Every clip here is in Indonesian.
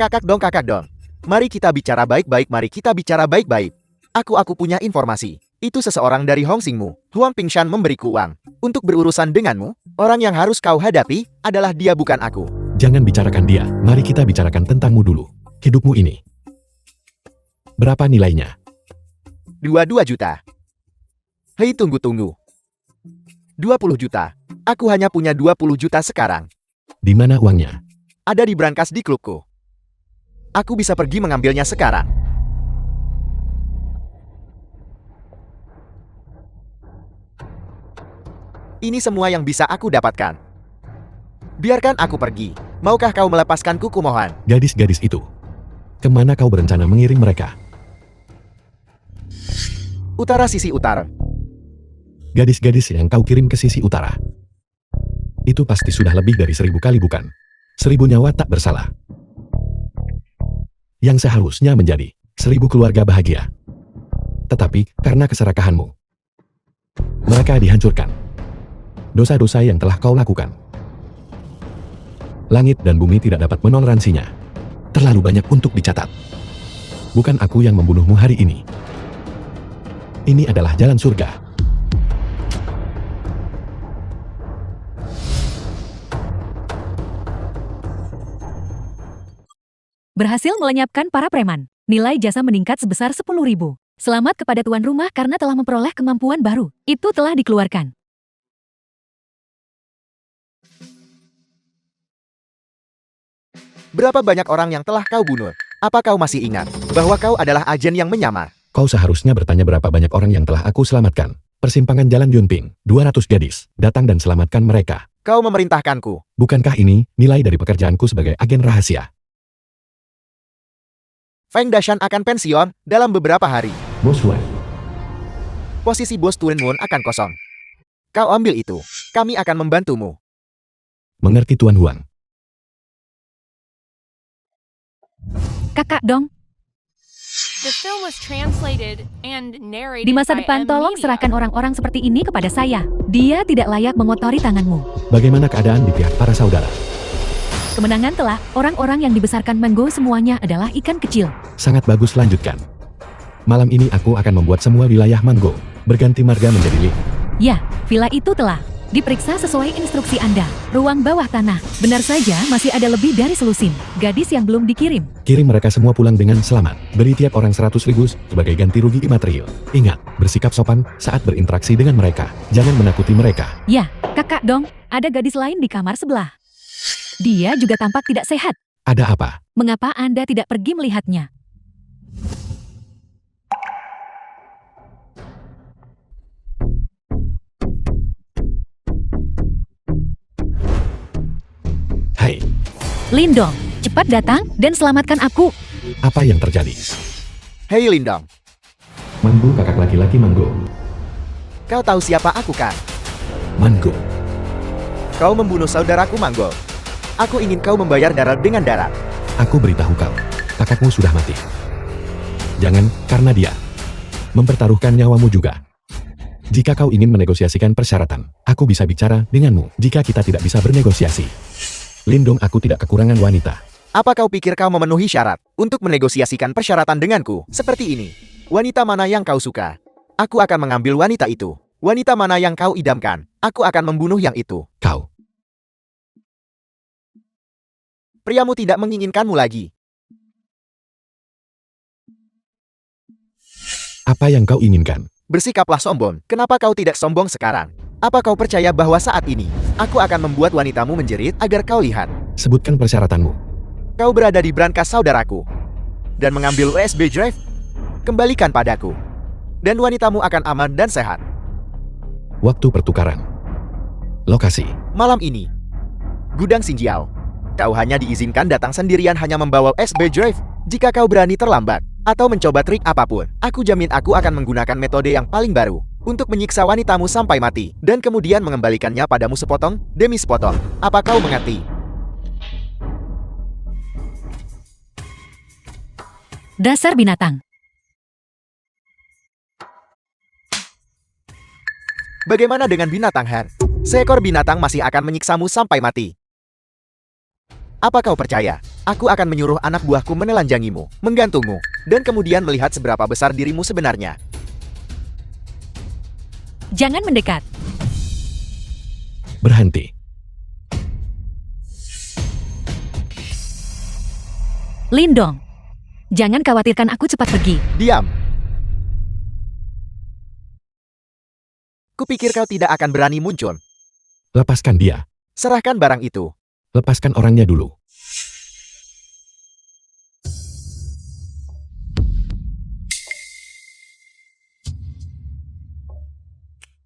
Kakak dong. Mari kita bicara baik-baik, mari kita bicara baik-baik. Aku punya informasi. Itu seseorang dari Hong Xingmu, Huang Pingshan memberiku uang untuk berurusan denganmu. Orang yang harus kau hadapi adalah dia, bukan aku. Jangan bicarakan dia, mari kita bicarakan tentangmu dulu. Hidupmu ini. Berapa nilainya? 22 juta. Hei, tunggu. 20 juta. Aku hanya punya 20 juta sekarang. Di mana uangnya? Ada di brankas di klubku. Aku bisa pergi mengambilnya sekarang. Ini semua yang bisa aku dapatkan. Biarkan aku pergi. Maukah kau melepaskanku, kumohon? Gadis-gadis itu. Kemana kau berencana mengirim mereka? Utara, sisi utara. Gadis-gadis yang kau kirim ke sisi utara. Itu pasti sudah lebih dari 1000 kali, bukan? 1000 nyawa tak bersalah. Yang seharusnya menjadi 1000 keluarga bahagia. Tetapi, karena keserakahanmu, mereka dihancurkan. Dosa-dosa yang telah kau lakukan. Langit dan bumi tidak dapat menoleransinya. Terlalu banyak untuk dicatat. Bukan aku yang membunuhmu hari ini. Ini adalah jalan surga. Berhasil melenyapkan para preman. Nilai jasa meningkat sebesar 10.000. Selamat kepada tuan rumah karena telah memperoleh kemampuan baru. Itu telah dikeluarkan. Berapa banyak orang yang telah kau bunuh? Apa kau masih ingat bahwa kau adalah agen yang menyamar? Kau seharusnya bertanya berapa banyak orang yang telah aku selamatkan. Persimpangan Jalan Yunping, 200 gadis. Datang dan selamatkan mereka. Kau memerintahkanku. Bukankah ini nilai dari pekerjaanku sebagai agen rahasia? Feng Dashan akan pensiun dalam beberapa hari. Bos Wan. Posisi bos Tuan Moon akan kosong. Kau ambil itu. Kami akan membantumu. Mengerti Tuan Huang. Kakak dong, The film was translated and narrated di masa by depan tolong M-Media. serahkan orang-orang seperti ini kepada saya. Dia tidak layak mengotori tanganmu. Bagaimana keadaan di pihak para saudara? Kemenangan telah, orang-orang yang dibesarkan Mango semuanya adalah ikan kecil. Sangat bagus, lanjutkan. Malam ini aku akan membuat semua wilayah Mango berganti marga menjadi Li. Ya, villa itu telah diperiksa sesuai instruksi Anda. Ruang bawah tanah. Benar saja masih ada lebih dari selusin gadis yang belum dikirim. Kirim mereka semua pulang dengan selamat. Beri tiap orang 100.000 sebagai ganti rugi imaterial. Ingat, bersikap sopan saat berinteraksi dengan mereka. Jangan menakuti mereka. Ya, kakak dong, ada gadis lain di kamar sebelah. Dia juga tampak tidak sehat. Ada apa? Mengapa Anda tidak pergi melihatnya? Hai, Lindong, cepat datang dan selamatkan aku. apa yang terjadi? Hei Lindong, Manggo, kakak laki-laki Manggo. kau tahu siapa aku kan? Manggo. Kau membunuh saudaraku Manggo. Aku ingin kau membayar darah dengan darah. Aku beritahu kau, kakakmu sudah mati. Jangan, karena dia mempertaruhkan nyawamu juga. Jika kau ingin menegosiasikan persyaratan, aku bisa bicara denganmu. Jika kita tidak bisa bernegosiasi, Lindong, aku tidak kekurangan wanita. Apa kau pikir kau memenuhi syarat untuk menegosiasikan persyaratan denganku? Seperti ini. Wanita mana yang kau suka? Aku akan mengambil wanita itu. Wanita mana yang kau idamkan? Aku akan membunuh yang itu. Kau, Priamu tidak menginginkanmu lagi. apa yang kau inginkan? Bersikaplah sombong. Kenapa kau tidak sombong sekarang? Apa kau percaya bahwa saat ini, aku akan membuat wanitamu menjerit agar kau lihat? Sebutkan persyaratanmu. Kau berada di brankas saudaraku. Dan mengambil USB drive? Kembalikan padaku. Dan wanitamu akan aman dan sehat. Waktu pertukaran. Lokasi. Malam ini. Gudang Xinjiao. Kau hanya diizinkan datang sendirian hanya membawa USB drive. Jika kau berani terlambat, atau mencoba trik apapun, aku jamin aku akan menggunakan metode yang paling baru untuk menyiksa wanitamu sampai mati, dan kemudian mengembalikannya padamu sepotong demi sepotong. Apa kau mengerti? Dasar binatang. Bagaimana dengan binatang, Her? Seekor binatang masih akan menyiksamu sampai mati. Apa kau percaya? Aku akan menyuruh anak buahku menelanjangimu, menggantungmu, dan kemudian melihat seberapa besar dirimu sebenarnya. Jangan mendekat. Berhenti. Lindong. Jangan khawatirkan aku, cepat pergi. Diam. Kupikir kau tidak akan berani muncul. Lepaskan dia. Serahkan barang itu. Lepaskan orangnya dulu.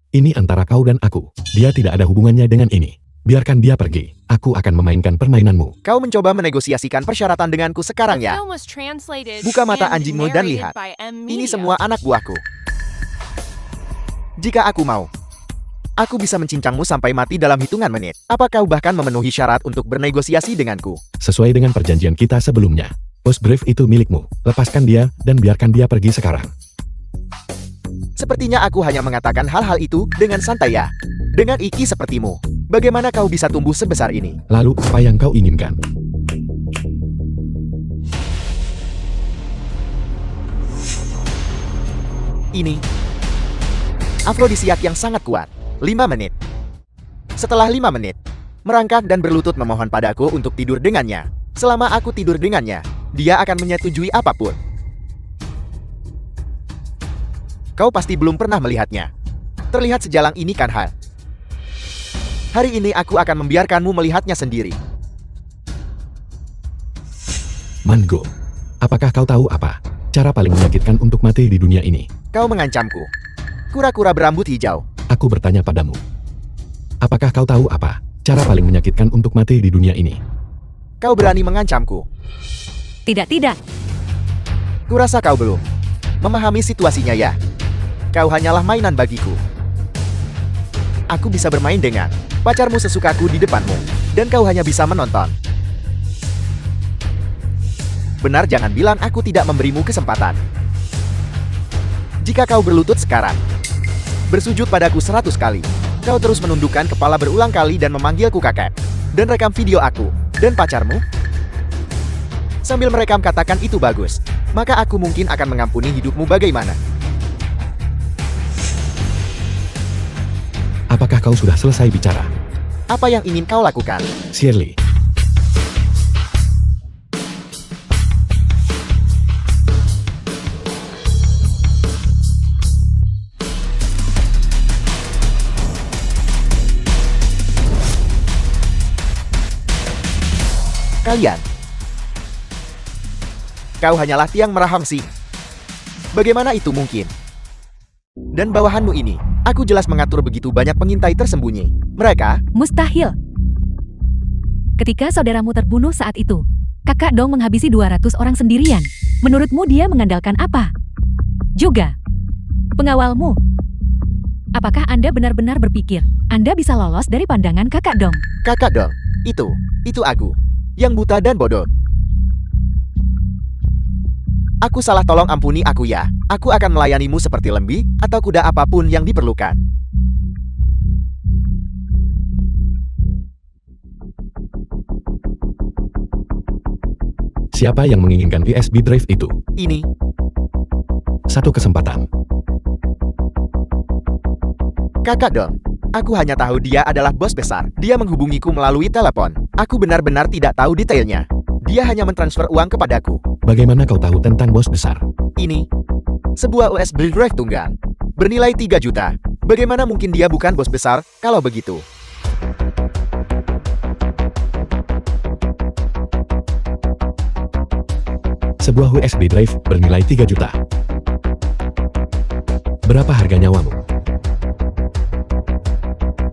Ini antara kau dan aku. Dia tidak ada hubungannya dengan ini. Biarkan dia pergi. Aku akan memainkan permainanmu. Kau mencoba menegosiasikan persyaratan denganku sekarang The ya. film was translated Buka mata and anjingmu dan narrated lihat. by M. Ini Media. semua anak buahku. Jika aku mau, aku bisa mencincangmu sampai mati dalam hitungan menit. Apa kau bahkan memenuhi syarat untuk bernegosiasi denganku? Sesuai dengan perjanjian kita sebelumnya. Post Brave itu milikmu. Lepaskan dia dan biarkan dia pergi sekarang. Sepertinya aku hanya mengatakan hal-hal itu dengan santai ya. Dengan iki sepertimu, bagaimana kau bisa tumbuh sebesar ini? Lalu apa yang kau inginkan? Ini afrodisiak yang sangat kuat. 5 menit. Setelah 5 menit, merangkak dan berlutut memohon padaku untuk tidur dengannya. Selama aku tidur dengannya, dia akan menyetujui apapun. Kau pasti belum pernah melihatnya. Terlihat sejalang ini kan, Han? Hari ini aku akan membiarkanmu melihatnya sendiri. Mango. Apakah kau tahu apa? Cara paling menyakitkan untuk mati di dunia ini. Kau mengancamku. Kura-kura berambut hijau. Aku bertanya padamu. Apakah kau tahu apa? Cara paling menyakitkan untuk mati di dunia ini. Kau berani mengancamku. Tidak. Kurasa kau belum memahami situasinya ya. Kau hanyalah mainan bagiku. Aku bisa bermain dengan pacarmu sesukaku di depanmu, dan kau hanya bisa menonton. Benar, jangan bilang aku tidak memberimu kesempatan. Jika kau berlutut sekarang, bersujud padaku 100 kali, kau terus menundukkan kepala berulang kali dan memanggilku kakek, dan rekam video aku dan pacarmu, sambil merekam katakan itu bagus, maka aku mungkin akan mengampuni hidupmu. Bagaimana? Apakah kau sudah selesai bicara? Apa yang ingin kau lakukan? Shirley. Kalian. Kau hanyalah tiang merahangsi. Bagaimana itu mungkin? Dan bawahanmu ini, aku jelas mengatur begitu banyak pengintai tersembunyi. Mereka, Mustahil. Ketika saudaramu terbunuh saat itu, Kakak Dong menghabisi 200 orang sendirian. Menurutmu dia mengandalkan apa? Juga pengawalmu. Apakah Anda benar-benar berpikir Anda bisa lolos dari pandangan Kakak Dong? kakak dong. Itu aku. Yang buta dan bodoh. Aku salah, tolong ampuni aku ya. Aku akan melayanimu seperti lembi atau kuda, apapun yang diperlukan. Siapa yang menginginkan USB drive itu? Ini, Satu kesempatan. kakak dong. Aku hanya tahu dia adalah bos besar. Dia menghubungiku melalui telepon. Aku benar-benar tidak tahu detailnya. Dia hanya mentransfer uang kepadaku. Bagaimana kau tahu tentang bos besar? Ini sebuah USB drive tunggal bernilai 3 juta. Bagaimana mungkin dia bukan bos besar kalau begitu? Sebuah USB drive bernilai 3 juta. Berapa harga nyawamu?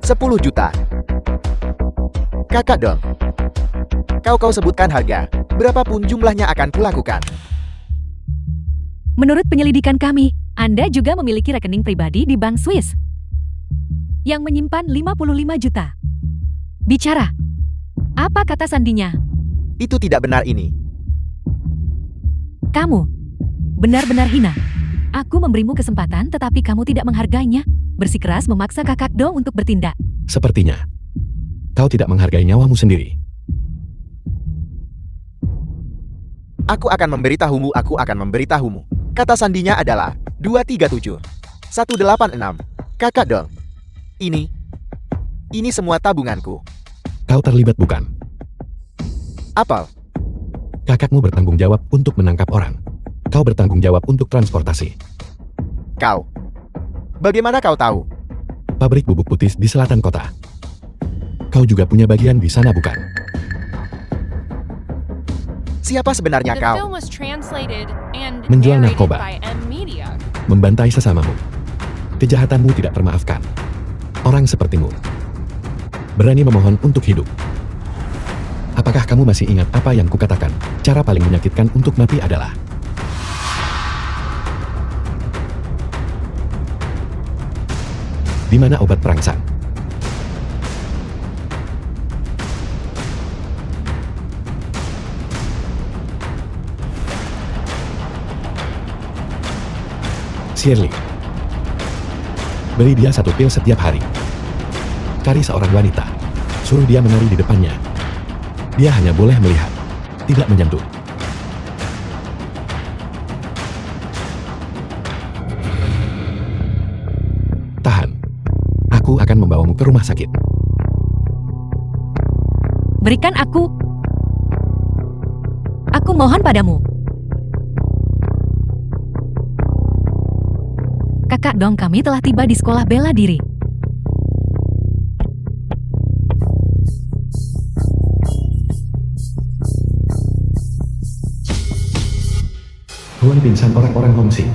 10 juta. Kakak dong. Kau sebutkan harga. Berapapun jumlahnya akan kulakukan. Menurut penyelidikan kami, Anda juga memiliki rekening pribadi di Bank Swiss yang menyimpan 55 juta. Bicara. Apa kata sandinya? Itu tidak benar ini. Kamu benar-benar hina. Aku memberimu kesempatan tetapi kamu tidak menghargainya. Bersikeras memaksa Kakak Dong untuk bertindak. Sepertinya kau tidak menghargai nyawamu sendiri. Aku akan memberitahumu. Kata sandinya adalah 237 186. Kakak dong. Ini semua tabunganku. Kau terlibat bukan? Apel, Kakakmu bertanggung jawab untuk menangkap orang. Kau bertanggung jawab untuk transportasi. kau. Bagaimana kau tahu? Pabrik bubuk putih di selatan kota. Kau juga punya bagian di sana bukan? Siapa sebenarnya The kau? film was translated and Menjual narrated narkoba. by M Media. Membantai sesamamu. Kejahatanmu tidak termaafkan. Orang sepertimu berani memohon untuk hidup. Apakah kamu masih ingat apa yang kukatakan? Cara paling menyakitkan untuk mati adalah di mana obat perangsang? Shirley, beri dia 1 pil setiap hari. Cari seorang wanita, suruh dia menari di depannya. Dia hanya boleh melihat, tidak menyentuh. Tahan, aku akan membawamu ke rumah sakit. Berikan aku. Aku mohon padamu. Kakak dong, kami telah tiba di sekolah bela diri. Tuan pingsan orang-orang Hongsing.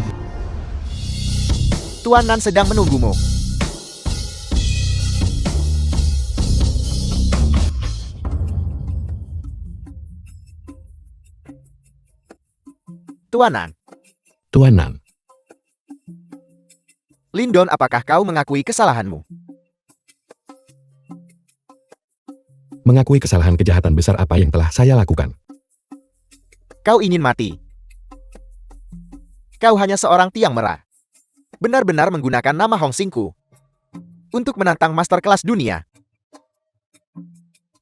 Tuan Nan sedang menunggumu. Tuan Nan, Tuan Nan, Lindon, apakah kau mengakui kesalahanmu? mengakui kesalahan kejahatan besar apa yang telah saya lakukan. Kau ingin mati. Kau hanya seorang tiang merah. Benar-benar menggunakan nama Hongsingku untuk menantang master kelas dunia.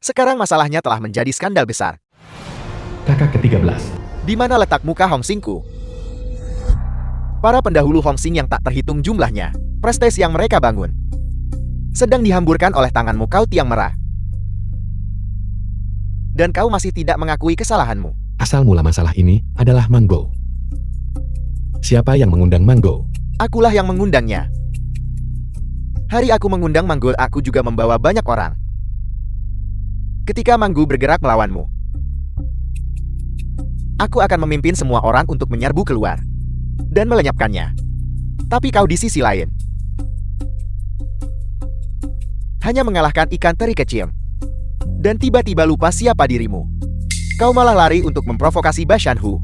Sekarang masalahnya telah menjadi skandal besar. Kakak ke-13. Di mana letak muka Hongsingku? Para pendahulu Hongsing yang tak terhitung jumlahnya, prestasi yang mereka bangun, sedang dihamburkan oleh tanganmu, kau tiang merah. Dan kau masih tidak mengakui kesalahanmu. Asal mula masalah ini adalah Manggo. Siapa yang mengundang Manggo? Akulah yang mengundangnya. Hari aku mengundang Manggo, aku juga membawa banyak orang. Ketika Manggo bergerak melawanmu, aku akan memimpin semua orang untuk menyerbu keluar dan melenyapkannya. Tapi kau di sisi lain hanya mengalahkan ikan teri kecil dan tiba-tiba lupa siapa dirimu. Kau malah lari untuk memprovokasi Bashanhu.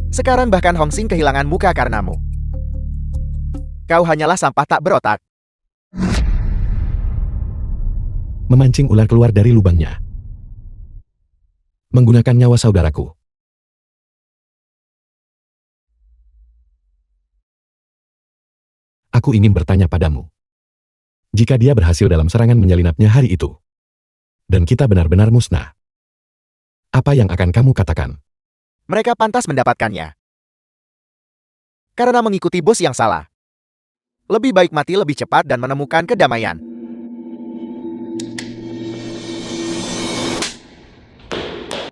Sekarang bahkan Hongsing kehilangan muka karenamu. Kau hanyalah sampah tak berotak. Memancing ular keluar dari lubangnya. Menggunakan nyawa saudaraku. Aku ingin bertanya padamu. Jika dia berhasil dalam serangan menyelinapnya hari itu, dan kita benar-benar musnah, apa yang akan kamu katakan? Mereka pantas mendapatkannya karena mengikuti bos yang salah. Lebih baik mati lebih cepat dan menemukan kedamaian.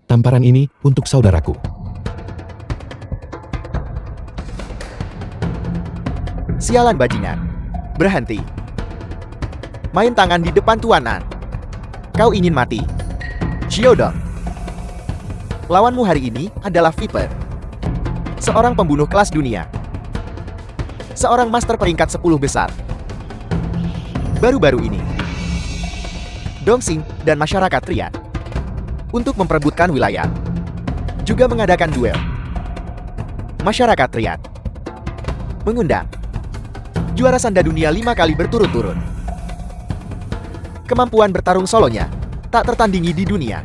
Tamparan ini untuk saudaraku. Sialan bajingan. Berhenti. Main tangan di depan Tuan Nan. Kau ingin mati. Xiaodong. Lawanmu hari ini adalah Viper. Seorang pembunuh kelas dunia. Seorang master peringkat 10 besar. Baru-baru ini, Dongsing dan masyarakat Triad untuk memperebutkan wilayah juga mengadakan duel. Masyarakat Triad mengundang juara sanda dunia 5 kali berturut-turut. Kemampuan bertarung solonya tak tertandingi di dunia.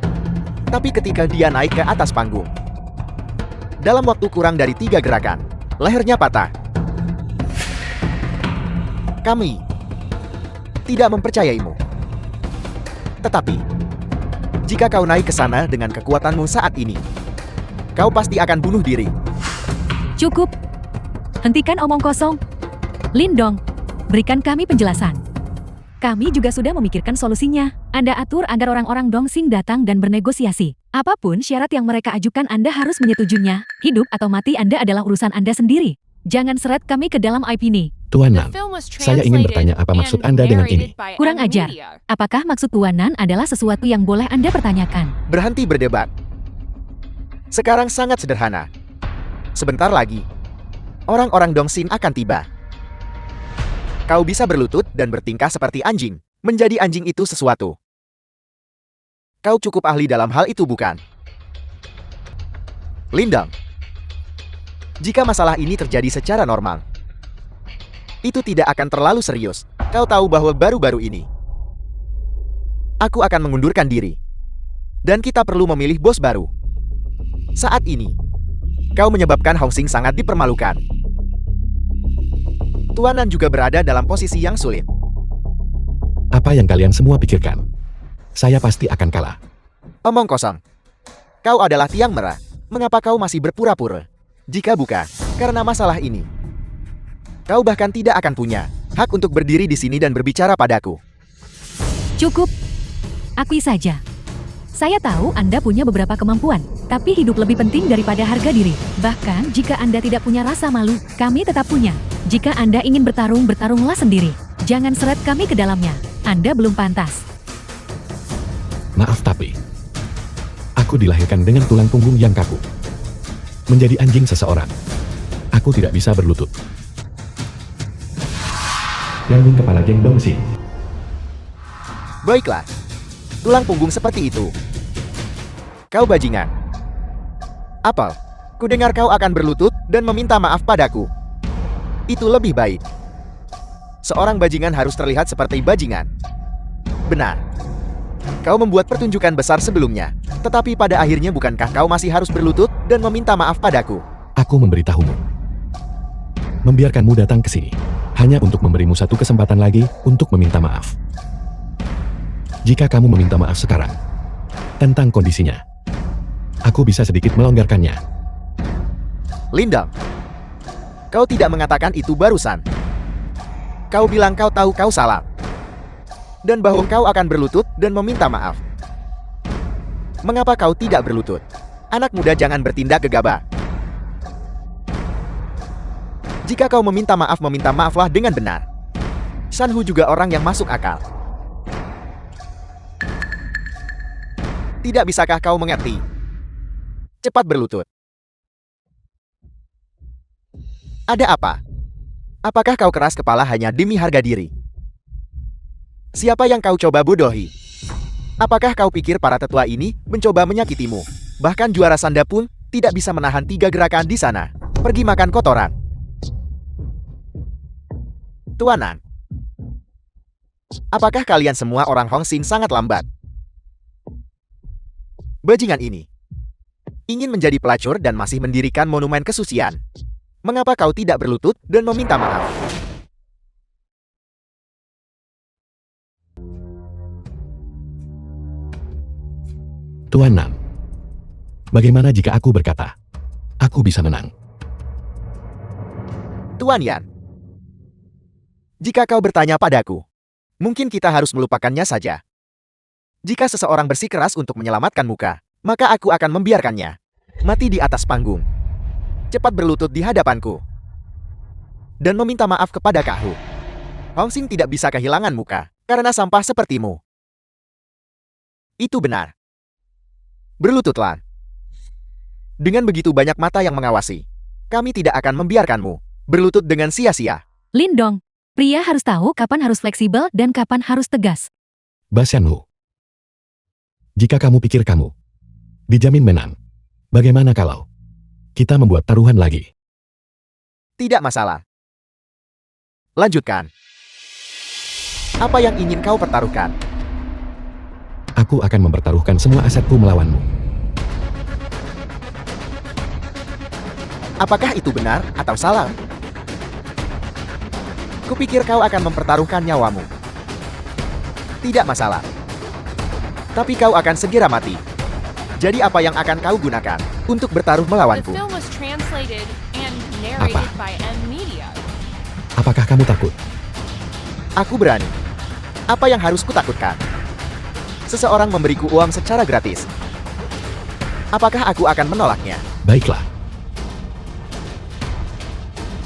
Tapi ketika dia naik ke atas panggung, dalam waktu kurang dari 3 gerakan, lehernya patah. Kami tidak mempercayaimu. Tetapi, jika kau naik ke sana dengan kekuatanmu saat ini, kau pasti akan bunuh diri. Cukup. Hentikan omong kosong. Lindong, berikan kami penjelasan. Kami juga sudah memikirkan solusinya. Anda atur agar orang-orang Dongsing datang dan bernegosiasi. Apapun syarat yang mereka ajukan Anda harus menyetujuinya. Hidup atau mati Anda adalah urusan Anda sendiri. Jangan seret kami ke dalam IP ini. Tuan The Nan, film was saya ingin bertanya apa maksud translated Anda and dengan narrated ini? by Kurang Emma ajar. Media. Apakah maksud Tuanan adalah sesuatu yang boleh Anda pertanyakan? Berhenti berdebat. Sekarang sangat sederhana. Sebentar lagi, orang-orang Dongsing akan tiba. Kau bisa berlutut dan bertingkah seperti anjing. Menjadi anjing itu sesuatu. Kau cukup ahli dalam hal itu, bukan? Lindong. Jika masalah ini terjadi secara normal, itu tidak akan terlalu serius. Kau tahu bahwa baru-baru ini, aku akan mengundurkan diri. Dan kita perlu memilih bos baru. Saat ini, kau menyebabkan Hongsing sangat dipermalukan. Tuanan juga berada dalam posisi yang sulit. Apa yang kalian semua pikirkan? Saya pasti akan kalah. Omong kosong. Kau adalah tiang merah. Mengapa kau masih berpura-pura? Jika bukan karena masalah ini, kau bahkan tidak akan punya hak untuk berdiri di sini dan berbicara padaku. Cukup. Akui saja. Saya tahu Anda punya beberapa kemampuan, tapi hidup lebih penting daripada harga diri. Bahkan jika Anda tidak punya rasa malu, kami tetap punya. Jika Anda ingin bertarung, bertarunglah sendiri. Jangan seret kami ke dalamnya. Anda belum pantas. Maaf tapi, aku dilahirkan dengan tulang punggung yang kaku. Menjadi anjing seseorang, aku tidak bisa berlutut. Ganggung kepala geng Dongsing. Baiklah. Tulang punggung seperti itu. Kau bajingan. Apel, kudengar kau akan berlutut dan meminta maaf padaku. Itu lebih baik. Seorang bajingan harus terlihat seperti bajingan. Benar. Kau membuat pertunjukan besar sebelumnya, tetapi pada akhirnya bukankah kau masih harus berlutut dan meminta maaf padaku? Aku memberitahumu. Membiarkanmu datang ke sini, hanya untuk memberimu satu kesempatan lagi untuk meminta maaf. Jika kamu meminta maaf sekarang, tentang kondisinya, aku bisa sedikit melonggarkannya. Lindong, kau tidak mengatakan itu barusan. Kau bilang kau tahu kau salah. Dan bahwa kau akan berlutut dan meminta maaf. Mengapa kau tidak berlutut? Anak muda jangan bertindak gegabah. Jika kau meminta maaflah dengan benar. Shanhu juga orang yang masuk akal. Tidak bisakah kau mengerti? Cepat berlutut. Ada apa? Apakah kau keras kepala hanya demi harga diri? Siapa yang kau coba bodohi? Apakah kau pikir para tetua ini mencoba menyakitimu? Bahkan juara Sanda pun tidak bisa menahan 3 gerakan di sana. Pergi makan kotoran. Tuanan, apakah kalian semua orang Hongsing sangat lambat? Bajingan ini ingin menjadi pelacur dan masih mendirikan monumen kesucian. Mengapa kau tidak berlutut dan meminta maaf? Tuan Nan, bagaimana jika aku berkata, aku bisa menang? Tuan Yan, jika kau bertanya padaku, mungkin kita harus melupakannya saja. Jika seseorang bersikeras untuk menyelamatkan muka, maka aku akan membiarkannya mati di atas panggung. Cepat berlutut di hadapanku dan meminta maaf kepada Kahu. Hongsing tidak bisa kehilangan muka karena sampah sepertimu. Itu benar. Berlututlah. Dengan begitu banyak mata yang mengawasi, kami tidak akan membiarkanmu berlutut dengan sia-sia. Lindong, pria harus tahu kapan harus fleksibel dan kapan harus tegas. Basyanhu, jika kamu pikir kamu dijamin menang, bagaimana kalau kita membuat taruhan lagi? Tidak masalah. Lanjutkan. Apa yang ingin kau pertaruhkan? Aku akan mempertaruhkan semua asetku melawanmu. Apakah itu benar atau salah? Kupikir kau akan mempertaruhkan nyawamu. Tidak masalah. Tapi kau akan segera mati. Jadi apa yang akan kau gunakan untuk bertaruh The melawanku? film was translated and narrated Apa? by M Media. Apakah kamu takut? Aku berani. Apa yang harus kutakutkan? Seseorang memberiku uang secara gratis. Apakah aku akan menolaknya? Baiklah.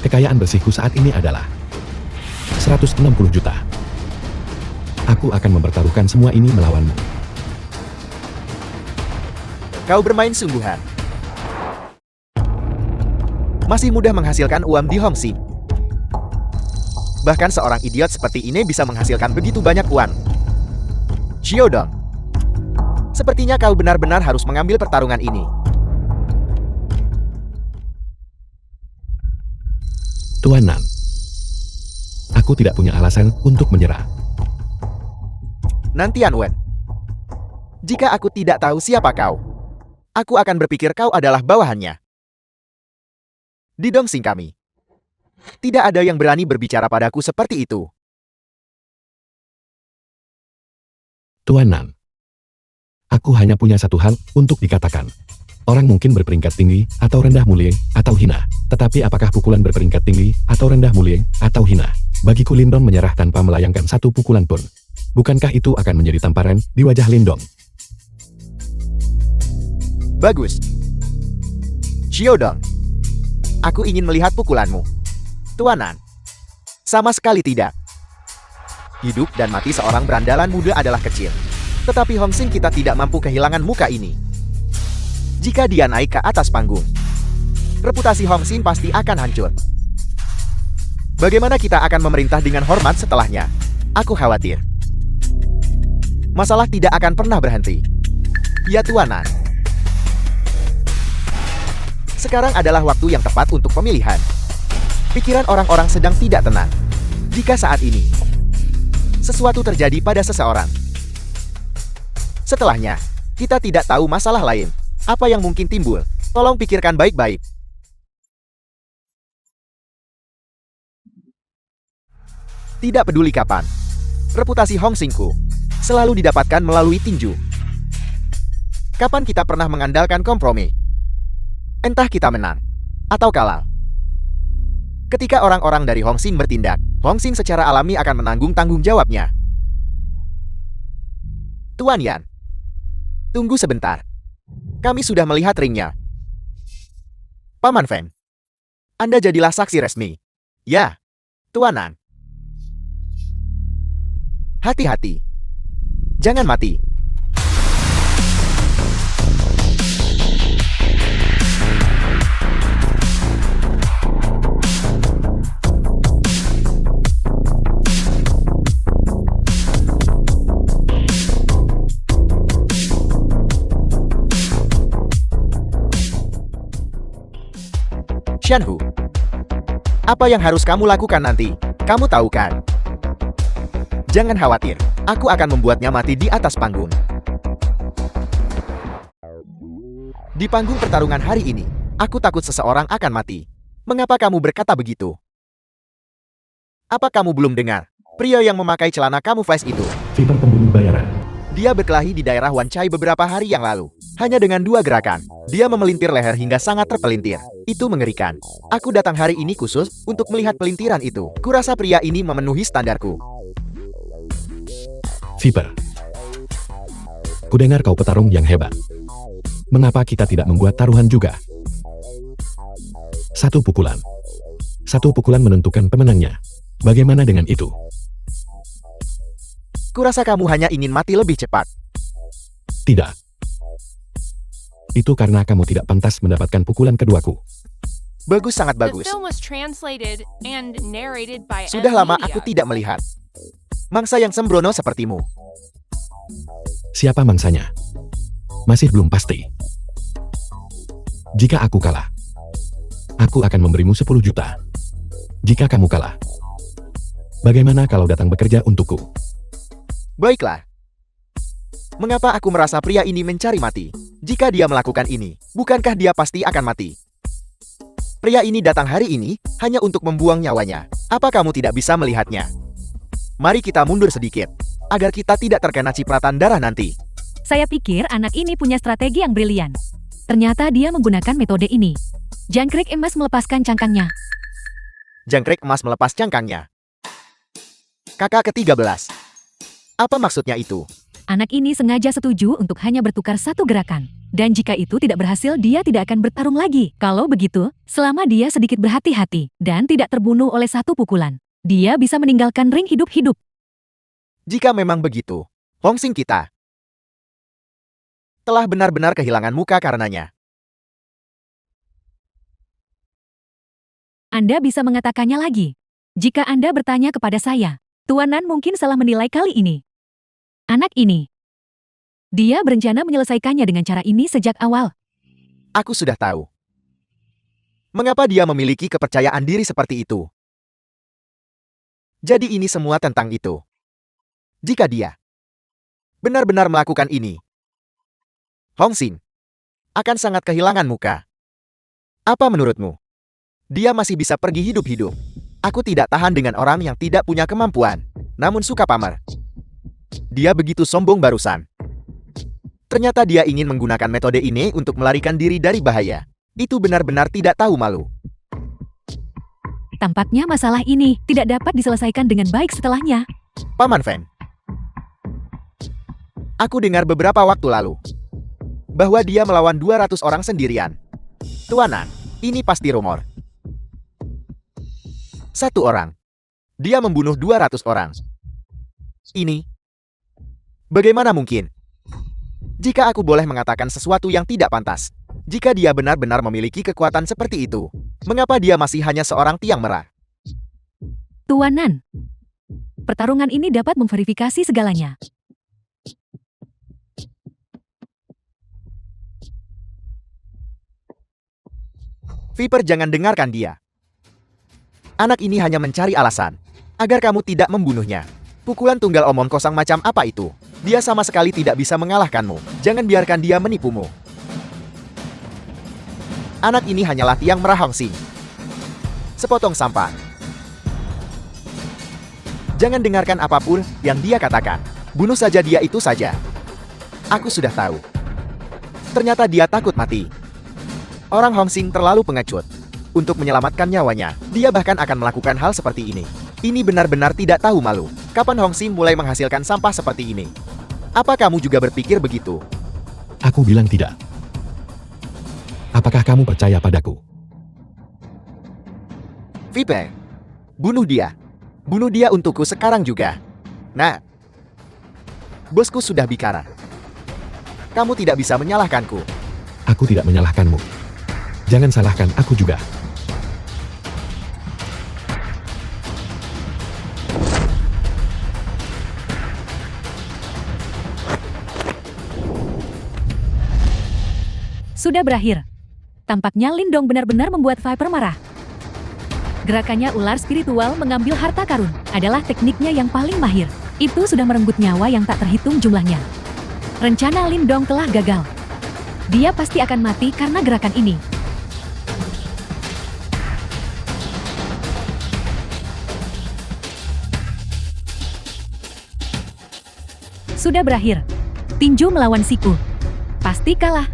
Kekayaan bersihku saat ini adalah 160 juta. Aku akan mempertaruhkan semua ini melawanmu. Kau bermain sungguhan. Masih mudah menghasilkan uang di Hong Sing. Bahkan seorang idiot seperti ini bisa menghasilkan begitu banyak uang. Xiaodong, sepertinya kau benar-benar harus mengambil pertarungan ini. Tuan Nan, aku tidak punya alasan untuk menyerah. Nantian Wen, jika aku tidak tahu siapa kau, aku akan berpikir kau adalah bawahannya. Di Dongsing kami, tidak ada yang berani berbicara padaku seperti itu. Tuan Nan, aku hanya punya satu hal untuk dikatakan. Orang mungkin berperingkat tinggi, atau rendah mulia, atau hina. Tetapi apakah pukulan berperingkat tinggi, atau rendah mulia, atau hina? Bagiku Lindong menyerah tanpa melayangkan satu pukulan pun. Bukankah itu akan menjadi tamparan di wajah Lindong? Bagus. Xiaodong, aku ingin melihat pukulanmu. Tuanan, sama sekali tidak. Hidup dan mati seorang berandalan muda adalah kecil. Tetapi Hong Sing kita tidak mampu kehilangan muka ini. Jika dia naik ke atas panggung, reputasi Hong Sing pasti akan hancur. Bagaimana kita akan memerintah dengan hormat setelahnya? Aku khawatir. Masalah tidak akan pernah berhenti. Ya Tuanan. Sekarang adalah waktu yang tepat untuk pemilihan. Pikiran orang-orang sedang tidak tenang. Jika saat ini sesuatu terjadi pada seseorang, setelahnya kita tidak tahu masalah lain. Apa yang mungkin timbul? Tolong pikirkan baik-baik. Tidak peduli kapan, reputasi Hong Singku selalu didapatkan melalui tinju. Kapan kita pernah mengandalkan kompromi? Entah kita menang atau kalah. Ketika orang-orang dari Hong Sing bertindak, Hong Sing secara alami akan menanggung tanggung jawabnya. Tuan Yan, tunggu sebentar. Kami sudah melihat ringnya. Paman Feng, Anda jadilah saksi resmi. Ya, Tuanan. Hati-hati. Jangan mati. Shanhu, apa yang harus kamu lakukan nanti? Kamu tahu kan? Jangan khawatir, aku akan membuatnya mati di atas panggung. Di panggung pertarungan hari ini, aku takut seseorang akan mati. Mengapa kamu berkata begitu? Apa kamu belum dengar? Pria yang memakai celana kamuflase itu, Viper pembunuh bayaran. dia berkelahi di daerah Wan Chai beberapa hari yang lalu. Hanya dengan 2 gerakan, dia memelintir leher hingga sangat terpelintir. Itu mengerikan. Aku datang hari ini khusus untuk melihat pelintiran itu. Kurasa pria ini memenuhi standarku. Viper, kudengar kau petarung yang hebat. Mengapa kita tidak membuat taruhan juga? Satu pukulan menentukan pemenangnya. Bagaimana dengan itu? Kurasa kamu hanya ingin mati lebih cepat. Tidak. Itu karena kamu tidak pantas mendapatkan pukulan keduaku. Bagus, sangat The bagus. film was translated and narrated by Sudah M lama Media. aku tidak melihat mangsa yang sembrono sepertimu. Siapa mangsanya? Masih belum pasti. Jika aku kalah, aku akan memberimu 10 juta. Jika kamu kalah, bagaimana kalau datang bekerja untukku? Baiklah. Mengapa aku merasa pria ini mencari mati? Jika dia melakukan ini, bukankah dia pasti akan mati? Pria ini datang hari ini hanya untuk membuang nyawanya. Apa kamu tidak bisa melihatnya? Mari kita mundur sedikit, agar kita tidak terkena cipratan darah nanti. Saya pikir anak ini punya strategi yang brilian. Ternyata dia menggunakan metode ini. Jangkrik emas melepaskan cangkangnya. Jangkrik emas melepas cangkangnya. Kakak ke-13. Apa maksudnya itu? Anak ini sengaja setuju untuk hanya bertukar satu gerakan. Dan jika itu tidak berhasil, dia tidak akan bertarung lagi. Kalau begitu, selama dia sedikit berhati-hati dan tidak terbunuh oleh satu pukulan, dia bisa meninggalkan ring hidup-hidup. Jika memang begitu, Hongsing kita telah benar-benar kehilangan muka karenanya. Anda bisa mengatakannya lagi. Jika Anda bertanya kepada saya, Tuan Nan mungkin salah menilai kali ini. Anak ini, dia berencana menyelesaikannya dengan cara ini sejak awal. Aku sudah tahu. Mengapa dia memiliki kepercayaan diri seperti itu? Jadi ini semua tentang itu. Jika dia benar-benar melakukan ini, Hongsing akan sangat kehilangan muka. Apa menurutmu? Dia masih bisa pergi hidup-hidup. Aku tidak tahan dengan orang yang tidak punya kemampuan, namun suka pamer. Dia begitu sombong barusan. Ternyata dia ingin menggunakan metode ini untuk melarikan diri dari bahaya. Itu benar-benar tidak tahu malu. Tampaknya masalah ini tidak dapat diselesaikan dengan baik setelahnya. Paman Fen. Aku dengar beberapa waktu lalu bahwa dia melawan 200 orang sendirian. Tuanan, ini pasti rumor. Satu orang. Dia membunuh 200 orang. Ini bagaimana mungkin? Jika aku boleh mengatakan sesuatu yang tidak pantas, jika dia benar-benar memiliki kekuatan seperti itu, mengapa dia masih hanya seorang tiang merah? Tuan Nan, pertarungan ini dapat memverifikasi segalanya. Viper, jangan dengarkan dia. Anak ini hanya mencari alasan agar kamu tidak membunuhnya. Pukulan tunggal omong kosong macam apa itu? Dia sama sekali tidak bisa mengalahkanmu. Jangan biarkan dia menipumu. Anak ini hanyalah tiang merah Hongsing. Sepotong sampah. Jangan dengarkan apapun yang dia katakan. Bunuh saja dia itu saja. Aku sudah tahu. Ternyata dia takut mati. Orang Hongsing terlalu pengecut. Untuk menyelamatkan nyawanya, dia bahkan akan melakukan hal seperti ini. Ini benar-benar tidak tahu malu. Kapan Hongsing mulai menghasilkan sampah seperti ini? Apa kamu juga berpikir begitu? Aku bilang tidak. Apakah kamu percaya padaku? Viper, bunuh dia. Bunuh dia untukku sekarang juga. Nah, bosku sudah bicara. Kamu tidak bisa menyalahkanku. Aku tidak menyalahkanmu. Jangan salahkan aku juga. Sudah berakhir. Tampaknya Lindong benar-benar membuat Viper marah. Gerakannya ular spiritual mengambil harta karun adalah tekniknya yang paling mahir. Itu sudah merenggut nyawa yang tak terhitung jumlahnya. Rencana Lindong telah gagal. Dia pasti akan mati karena gerakan ini. Sudah berakhir. Tinju melawan siku. Pasti kalah.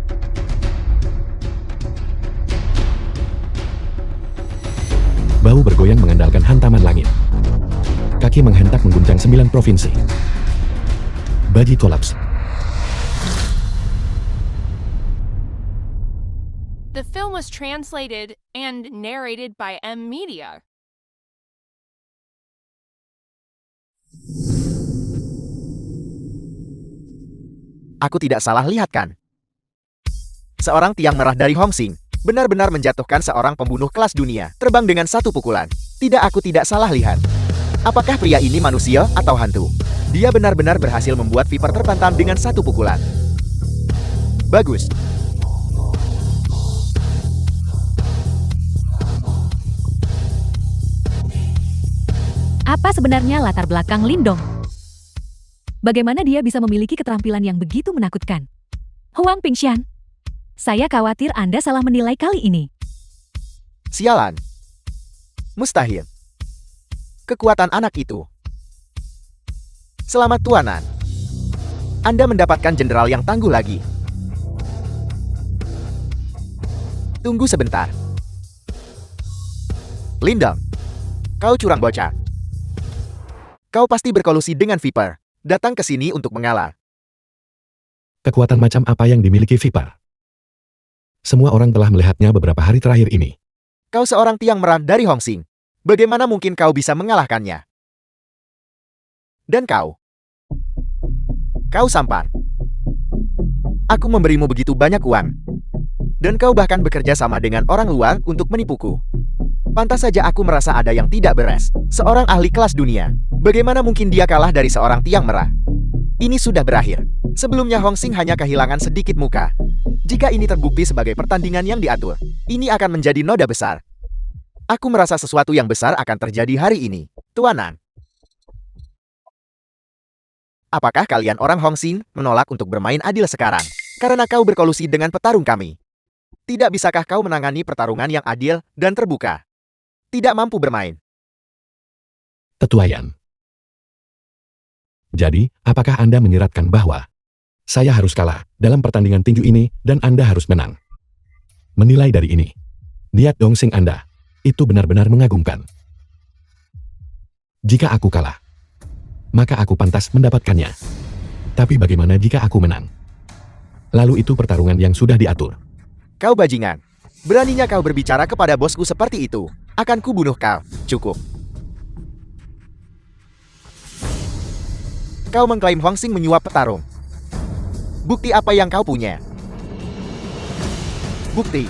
Bahu bergoyang mengandalkan hantaman langit. Kaki menghentak mengguncang 9 provinsi. Baji kolaps. The film was translated and narrated by M Media. Aku tidak salah lihat kan? Seorang tiang merah dari Hongsing benar-benar menjatuhkan seorang pembunuh kelas dunia terbang dengan satu pukulan. Tidak, aku tidak salah lihat. Apakah pria ini manusia atau hantu? Dia benar-benar berhasil membuat Viper terpantam dengan satu pukulan. Bagus. Apa sebenarnya latar belakang Lindong? Bagaimana dia bisa memiliki keterampilan yang begitu menakutkan? Huang Pingxian, saya khawatir Anda salah menilai kali ini. Sialan. Mustahil. Kekuatan anak itu. Selamat Tuanan. Anda mendapatkan jenderal yang tangguh lagi. Tunggu sebentar. Lindong, kau curang bocah. Kau pasti berkolusi dengan Viper. Datang ke sini untuk mengalah. Kekuatan macam apa yang dimiliki Viper? Semua orang telah melihatnya beberapa hari terakhir ini. Kau seorang tiang merah dari Hongsing. Bagaimana mungkin kau bisa mengalahkannya? Dan kau? Kau sampan. Aku memberimu begitu banyak uang. Dan kau bahkan bekerja sama dengan orang luar untuk menipuku. Pantas saja aku merasa ada yang tidak beres. Seorang ahli kelas dunia. Bagaimana mungkin dia kalah dari seorang tiang merah? Ini sudah berakhir. Sebelumnya Hongsing hanya kehilangan sedikit muka. Jika ini terbukti sebagai pertandingan yang diatur, ini akan menjadi noda besar. Aku merasa sesuatu yang besar akan terjadi hari ini. Tuanan. Apakah kalian orang Hongsing menolak untuk bermain adil sekarang? Karena kau berkolusi dengan petarung kami. Tidak bisakah kau menangani pertarungan yang adil dan terbuka? Tidak mampu bermain. Tetuayan. Jadi, apakah Anda menyiratkan bahwa saya harus kalah dalam pertandingan tinju ini dan Anda harus menang? Menilai dari ini, niat Dongsing Anda itu benar-benar mengagumkan. Jika aku kalah, maka aku pantas mendapatkannya. Tapi bagaimana jika aku menang? Lalu itu pertarungan yang sudah diatur. Kau bajingan. Beraninya kau berbicara kepada bosku seperti itu. Akan kubunuh kau. Cukup. Kau mengklaim Hongsing menyuap petarung. Bukti apa yang kau punya? Bukti.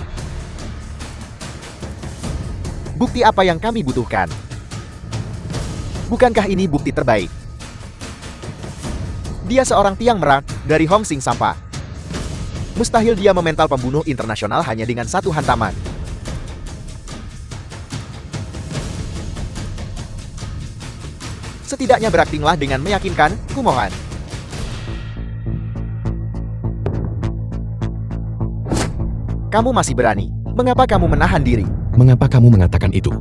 Bukti apa yang kami butuhkan? Bukankah ini bukti terbaik? Dia seorang tiang merah dari Hongsing sampah. Mustahil dia memental pembunuh internasional hanya dengan satu hantaman. Setidaknya beraktinglah dengan meyakinkan, kumohon. Kamu masih berani. Mengapa kamu menahan diri? Mengapa kamu mengatakan itu?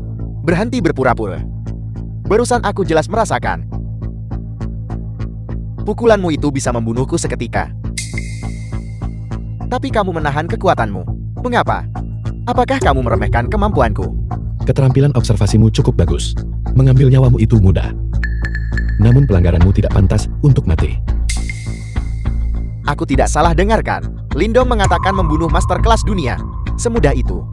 Berhenti berpura-pura. Barusan aku jelas merasakan. Pukulanmu itu bisa membunuhku seketika. Tapi kamu menahan kekuatanmu. Mengapa? Apakah kamu meremehkan kemampuanku? Keterampilan observasimu cukup bagus. Mengambil nyawamu itu mudah. Namun pelanggaranmu tidak pantas untuk mati. Aku tidak salah dengarkan. Lindong mengatakan membunuh master kelas dunia. Semudah itu.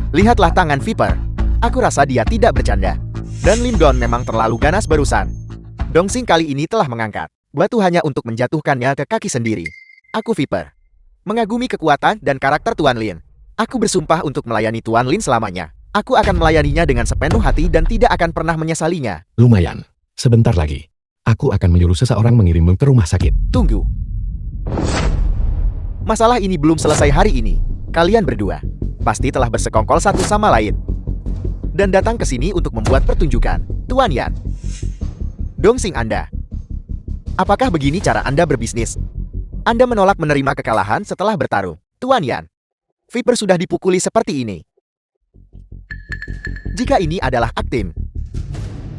Lihatlah tangan Viper. Aku rasa dia tidak bercanda. Dan Lindong memang terlalu ganas barusan. Dongsing kali ini telah mengangkat batu hanya untuk menjatuhkannya ke kaki sendiri. Aku Viper. Mengagumi kekuatan dan karakter Tuan Lin. Aku bersumpah untuk melayani Tuan Lin selamanya. Aku akan melayaninya dengan sepenuh hati dan tidak akan pernah menyesalinya. Lumayan. Sebentar lagi. Aku akan menyuruh seseorang mengirimmu ke rumah sakit. Tunggu. Masalah ini belum selesai hari ini. Kalian berdua pasti telah bersekongkol satu sama lain. Dan datang ke sini untuk membuat pertunjukan. Tuan Yan. Dongsing Anda. Apakah begini cara Anda berbisnis? Anda menolak menerima kekalahan setelah bertarung. Tuan Yan. Viper sudah dipukuli seperti ini. Jika ini adalah akting,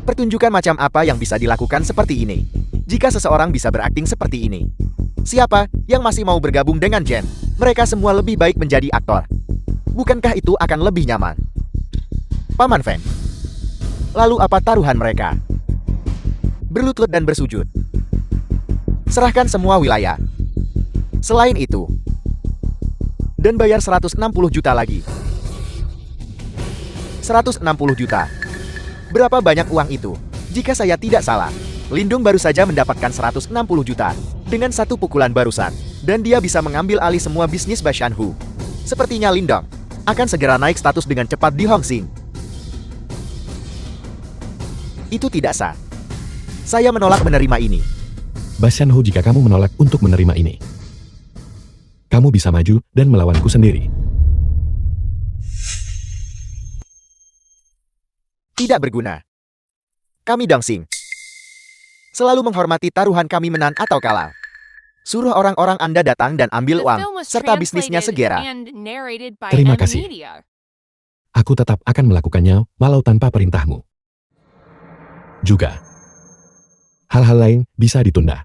pertunjukan macam apa yang bisa dilakukan seperti ini? Jika seseorang bisa berakting seperti ini, siapa yang masih mau bergabung dengan Jen? Mereka semua lebih baik menjadi aktor. Bukankah itu akan lebih nyaman? Paman Feng. Lalu apa taruhan mereka? Berlutut dan bersujud. Serahkan semua wilayah. Selain itu, dan bayar 160 juta lagi. 160 juta. Berapa banyak uang itu? Jika saya tidak salah, Lindung baru saja mendapatkan 160 juta dengan satu pukulan barusan, dan dia bisa mengambil alih semua bisnis Bashanhu. Sepertinya Lindong akan segera naik status dengan cepat di Hongsing. Itu tidak sah. Saya menolak menerima ini. Bashanhu, jika kamu menolak untuk menerima ini, kamu bisa maju dan melawanku sendiri. Tidak berguna. Kami Dongsing selalu menghormati taruhan kami menang atau kalah. Suruh orang-orang Anda datang dan ambil The uang, film was serta bisnisnya translated segera. and narrated by Terima M kasih. Media. Aku tetap akan melakukannya walau tanpa perintahmu. Juga, hal-hal lain bisa ditunda.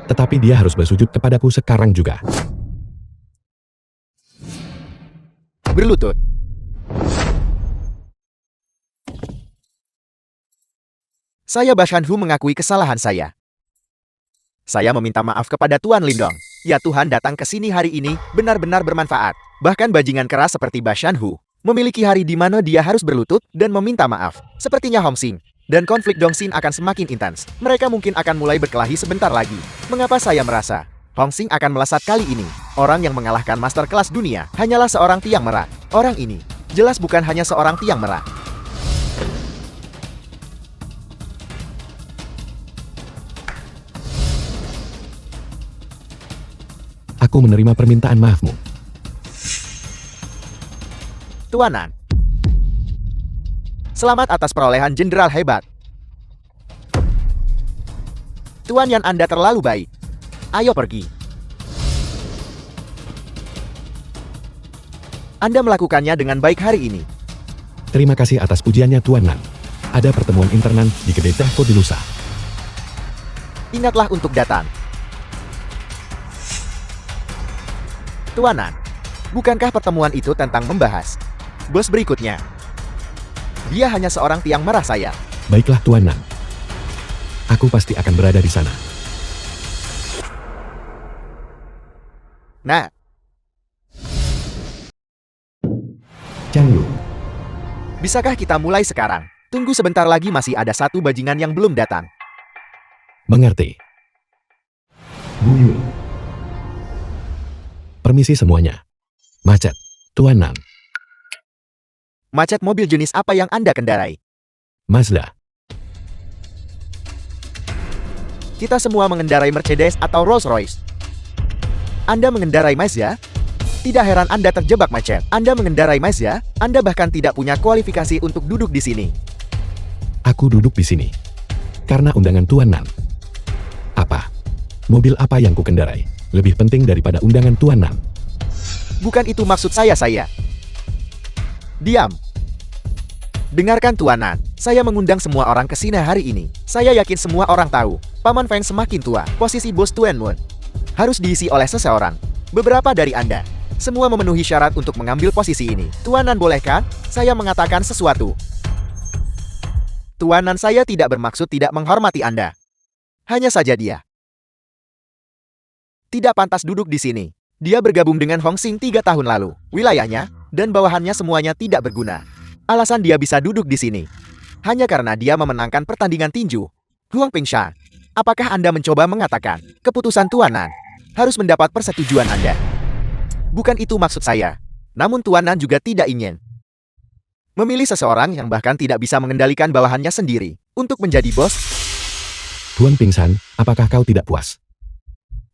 Tetapi dia harus bersujud kepadaku sekarang juga. Berlutut. Saya Bashan Hu mengakui kesalahan saya. Saya meminta maaf kepada Tuan Lindong. Ya Tuhan, datang ke sini hari ini benar-benar bermanfaat. Bahkan bajingan keras seperti Bashan Hu memiliki hari di mana dia harus berlutut dan meminta maaf. Sepertinya Hong Xing dan konflik Dongxin akan semakin intens. Mereka mungkin akan mulai berkelahi sebentar lagi. Mengapa saya merasa Hong Xing akan melesat kali ini? Orang yang mengalahkan master kelas dunia hanyalah seorang tiang merah. Orang ini jelas bukan hanya seorang tiang merah. Aku menerima permintaan maafmu. Tuanan, selamat atas perolehan jenderal hebat. Tuan Yan, Anda terlalu baik. Ayo pergi. Anda melakukannya dengan baik hari ini. Terima kasih atas pujiannya Tuan Nan. Ada pertemuan internan di Kedai Teh di lusa. Ingatlah untuk datang. Tuanan, bukankah pertemuan itu tentang membahas bos berikutnya? Dia hanya seorang tiang merah saya. Baiklah Tuan Nan. Aku pasti akan berada di sana. Nah, Chang Yu, bisakah kita mulai sekarang? Tunggu sebentar lagi, masih ada satu bajingan yang belum datang. mengerti. Bu Yun. Permisi semuanya. Macet, Tuan Nan. Macet mobil jenis apa yang Anda kendarai? Mazda. Kita semua mengendarai Mercedes atau Rolls-Royce. Anda mengendarai Mazda? Tidak heran Anda terjebak macet. Anda mengendarai Mazda, Anda bahkan tidak punya kualifikasi untuk duduk di sini. Aku duduk di sini karena undangan Tuan Nan. Apa? Mobil apa yang ku kendarai lebih penting daripada undangan Tuan Nan? Bukan itu maksud saya. Diam. Dengarkan Tuan Nan, saya mengundang semua orang ke sini hari ini. Saya yakin semua orang tahu, Paman Feng semakin tua. Posisi bos Tuan Moon harus diisi oleh seseorang. Beberapa dari Anda semua memenuhi syarat untuk mengambil posisi ini. Tuan Nan, bolehkah saya mengatakan sesuatu? Tuan Nan, saya tidak bermaksud tidak menghormati Anda. Hanya saja dia tidak pantas duduk di sini. Dia bergabung dengan Hong Xing 3 tahun lalu. Wilayahnya dan bawahannya semuanya tidak berguna. Alasan dia bisa duduk di sini hanya karena dia memenangkan pertandingan tinju. Huang Pingsha, apakah Anda mencoba mengatakan keputusan Tuan Nan harus mendapat persetujuan Anda? Bukan itu maksud saya. Namun Tuan Nan juga tidak ingin memilih seseorang yang bahkan tidak bisa mengendalikan bawahannya sendiri untuk menjadi bos. Tuan Pingsan, apakah kau tidak puas?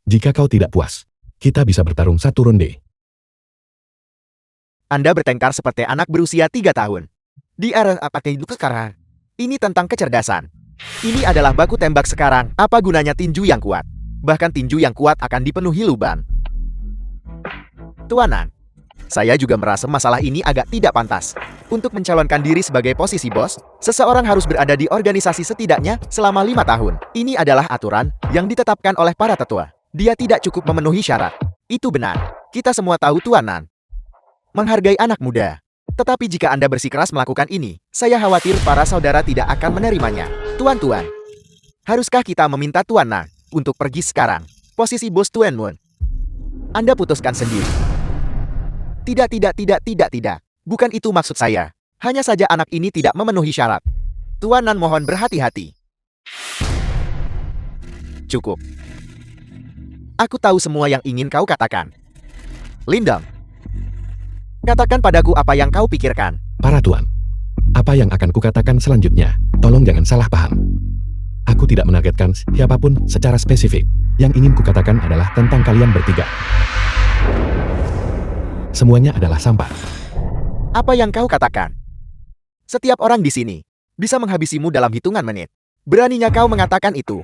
Jika kau tidak puas, kita bisa bertarung satu ronde. Anda bertengkar seperti anak berusia 3 tahun. Di era apa itu sekarang? Ini tentang kecerdasan. Ini adalah baku tembak sekarang. Apa gunanya tinju yang kuat? Bahkan tinju yang kuat akan dipenuhi lubang. Tuan Nan, saya juga merasa masalah ini agak tidak pantas. Untuk mencalonkan diri sebagai posisi bos, seseorang harus berada di organisasi setidaknya selama 5 tahun. Ini adalah aturan yang ditetapkan oleh para tetua. Dia tidak cukup memenuhi syarat. Itu benar. Kita semua tahu Tuan Nan menghargai anak muda. Tetapi jika Anda bersikeras melakukan ini, saya khawatir para saudara tidak akan menerimanya. Tuan-tuan, haruskah kita meminta Tuan Nan untuk pergi sekarang? Posisi bos Tuan Moon Anda putuskan sendiri. Tidak. Bukan itu maksud saya. Hanya saja anak ini tidak memenuhi syarat. Tuan Nan, mohon berhati-hati. Cukup. Aku tahu semua yang ingin kau katakan. Lindong, katakan padaku apa yang kau pikirkan. Para tuan, apa yang akan kukatakan selanjutnya? Tolong jangan salah paham. Aku tidak menargetkan siapapun secara spesifik. Yang ingin kukatakan adalah tentang kalian bertiga. Semuanya adalah sampah. Apa yang kau katakan? Setiap orang di sini bisa menghabisimu dalam hitungan menit. Beraninya kau mengatakan itu?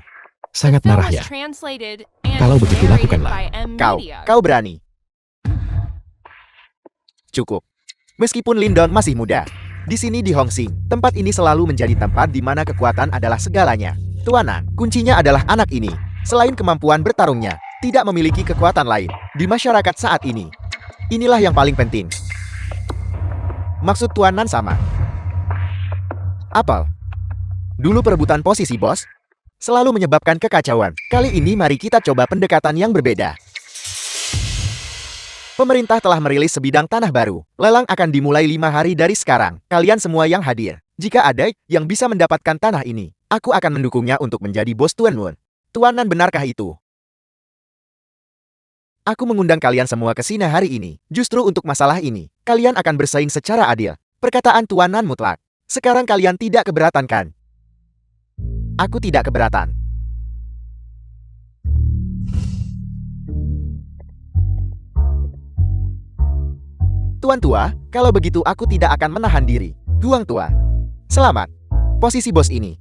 Sangat Film marah was ya. translated and Kalau begitu narrated lakukanlah. by M Kau Media. berani. Cukup. Meskipun Lindon masih muda, di sini di Hong Xing, tempat ini selalu menjadi tempat di mana kekuatan adalah segalanya. Tuan Nan, kuncinya adalah anak ini. Selain kemampuan bertarungnya, tidak memiliki kekuatan lain di masyarakat saat ini. Inilah yang paling penting. Maksud Tuan Nan sama. Apel. Dulu perebutan posisi bos selalu menyebabkan kekacauan. Kali ini mari kita coba pendekatan yang berbeda. Pemerintah telah merilis sebidang tanah baru. Lelang akan dimulai 5 hari dari sekarang. Kalian semua yang hadir. Jika ada yang bisa mendapatkan tanah ini, aku akan mendukungnya untuk menjadi bos Tuan Moon. Tuan Nan, benarkah itu? Aku mengundang kalian semua ke sini hari ini. Justru untuk masalah ini, kalian akan bersaing secara adil. Perkataan Tuan Nan mutlak. Sekarang kalian tidak keberatan kan? Aku tidak keberatan. Tuan Tua, kalau begitu aku tidak akan menahan diri. Tuan Tua, selamat. Posisi bos ini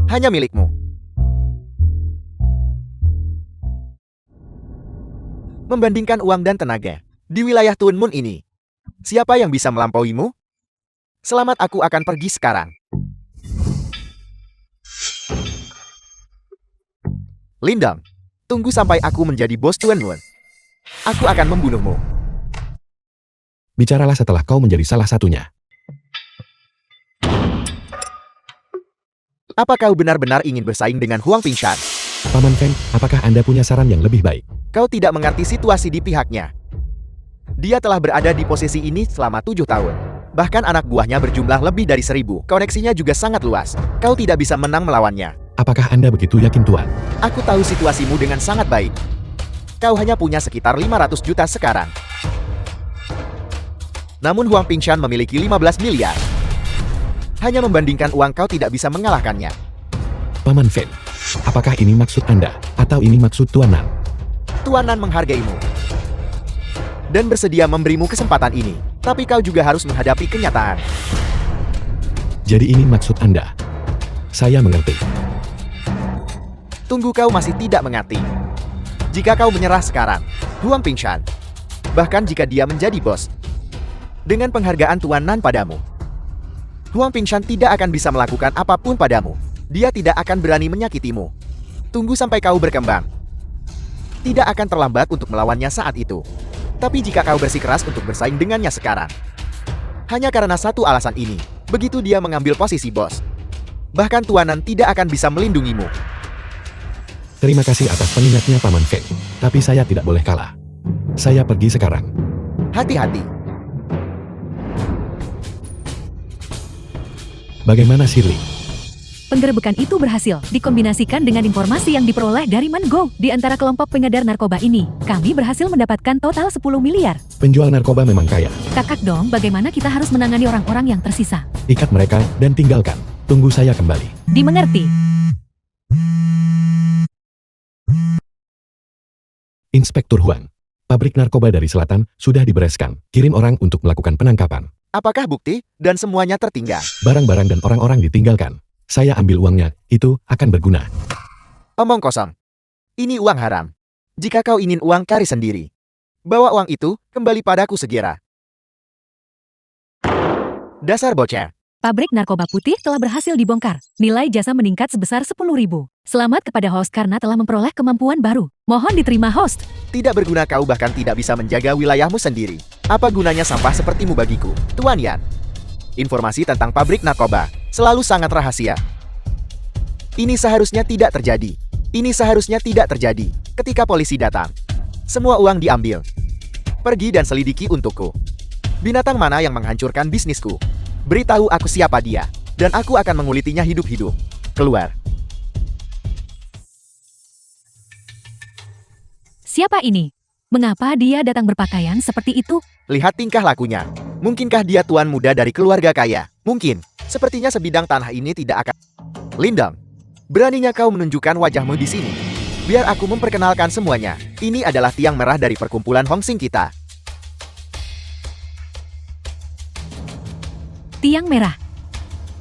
hanya milikmu. Membandingkan uang dan tenaga di wilayah Tun Mun ini, siapa yang bisa melampauimu? Selamat, aku akan pergi sekarang. Lindong, tunggu sampai aku menjadi bos Tuan Mun. Aku akan membunuhmu. Bicaralah setelah kau menjadi salah satunya. Apa kau benar-benar ingin bersaing dengan Huang Pingshan? Paman Feng, apakah Anda punya saran yang lebih baik? Kau tidak mengerti situasi di pihaknya. Dia telah berada di posisi ini selama 7 tahun. Bahkan anak buahnya berjumlah lebih dari 1000. Koneksinya juga sangat luas. Kau tidak bisa menang melawannya. Apakah Anda begitu yakin, Tuan? Aku tahu situasimu dengan sangat baik. Kau hanya punya sekitar 500 juta sekarang. Namun Huang Pingshan memiliki 15 miliar. Hanya membandingkan uang, kau tidak bisa mengalahkannya. Paman Feng, apakah ini maksud Anda? Atau ini maksud Tuan Nan? Tuan Nan menghargaimu dan bersedia memberimu kesempatan ini. Tapi kau juga harus menghadapi kenyataan. Jadi ini maksud Anda? Saya mengerti. Tunggu, kau masih tidak mengerti. Jika kau menyerah sekarang, Huang Pingshan, bahkan jika dia menjadi bos, dengan penghargaan Tuan Nan padamu, Huang Pingshan tidak akan bisa melakukan apapun padamu. Dia tidak akan berani menyakitimu. Tunggu sampai kau berkembang. Tidak akan terlambat untuk melawannya saat itu. Tapi jika kau bersikeras untuk bersaing dengannya sekarang, hanya karena satu alasan ini, begitu dia mengambil posisi bos, bahkan Tuan Nan tidak akan bisa melindungimu. Terima kasih atas pengingatnya, Paman Feng. Tapi saya tidak boleh kalah. Saya pergi sekarang. Hati-hati. Bagaimana, Shirley? Penggerebekan itu berhasil dikombinasikan dengan informasi yang diperoleh dari Mango. Di antara kelompok pengedar narkoba ini, kami berhasil mendapatkan total 10 miliar. Penjual narkoba memang kaya. Kakak dong, bagaimana kita harus menangani orang-orang yang tersisa? Ikat mereka dan tinggalkan. Tunggu saya kembali. Dimengerti. Inspektur Huang. Pabrik narkoba dari selatan sudah dibereskan. Kirim orang untuk melakukan penangkapan. Apakah bukti dan semuanya tertinggal? Barang-barang dan orang-orang ditinggalkan. Saya ambil uangnya, itu akan berguna. Omong kosong. Ini uang haram. Jika kau ingin uang, cari sendiri. Bawa uang itu kembali padaku segera. Dasar bocah. Pabrik narkoba putih telah berhasil dibongkar. Nilai jasa meningkat sebesar 10.000. Selamat kepada host karena telah memperoleh kemampuan baru. Mohon diterima host. Tidak berguna, kau bahkan tidak bisa menjaga wilayahmu sendiri. Apa gunanya sampah sepertimu bagiku, Tuan Yan? Informasi tentang pabrik narkoba selalu sangat rahasia. Ini seharusnya tidak terjadi. Ini seharusnya tidak terjadi. Ketika polisi datang, semua uang diambil. Pergi dan selidiki untukku. Binatang mana yang menghancurkan bisnisku? Beritahu aku siapa dia, dan aku akan mengulitinya hidup-hidup. Keluar. Siapa ini? Mengapa dia datang berpakaian seperti itu? Lihat tingkah lakunya. Mungkinkah dia tuan muda dari keluarga kaya? Mungkin. Sepertinya sebidang tanah ini tidak akan... Lindong, beraninya kau menunjukkan wajahmu di sini. Biar aku memperkenalkan semuanya. Ini adalah tiang merah dari perkumpulan Hongsing kita. Tiang merah.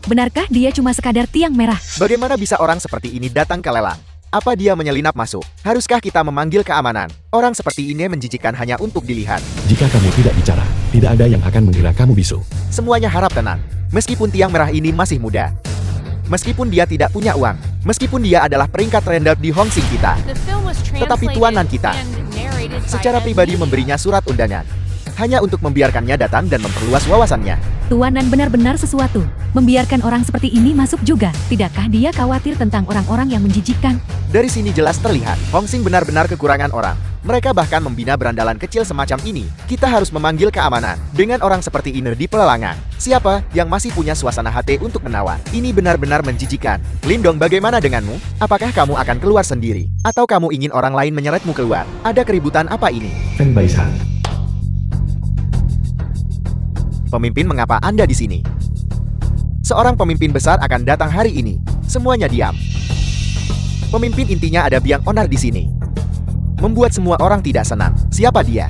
Benarkah dia cuma sekadar tiang merah? Bagaimana bisa orang seperti ini datang ke lelang? Apa dia menyelinap masuk? Haruskah kita memanggil keamanan? Orang seperti ini menjijikkan hanya untuk dilihat. Jika kamu tidak bicara, tidak ada yang akan mengira kamu bisu. Semuanya harap tenang. Meskipun tiang merah ini masih muda, Meskipun dia tidak punya uang, meskipun dia adalah peringkat rendah di Hong Sing kita, The film was Tetapi translated tuanan kita and narrated by secara pribadi M.E. memberinya surat undangan. Hanya untuk membiarkannya datang dan memperluas wawasannya. Tuanan benar-benar sesuatu. Membiarkan orang seperti ini masuk juga. Tidakkah dia khawatir tentang orang-orang yang menjijikkan? Dari sini jelas terlihat, Hong Sing benar-benar kekurangan orang. Mereka bahkan membina berandalan kecil semacam ini. Kita harus memanggil keamanan. Dengan orang seperti ini di pelelangan, siapa yang masih punya suasana hati untuk menawar? Ini benar-benar menjijikan. Lindong, bagaimana denganmu? Apakah kamu akan keluar sendiri? Atau kamu ingin orang lain menyeretmu keluar? Ada keributan apa ini? Feng Baisan. Pemimpin, mengapa Anda di sini? Seorang pemimpin besar akan datang hari ini. Semuanya diam. Pemimpin intinya ada biang onar di sini. Membuat semua orang tidak senang. Siapa dia?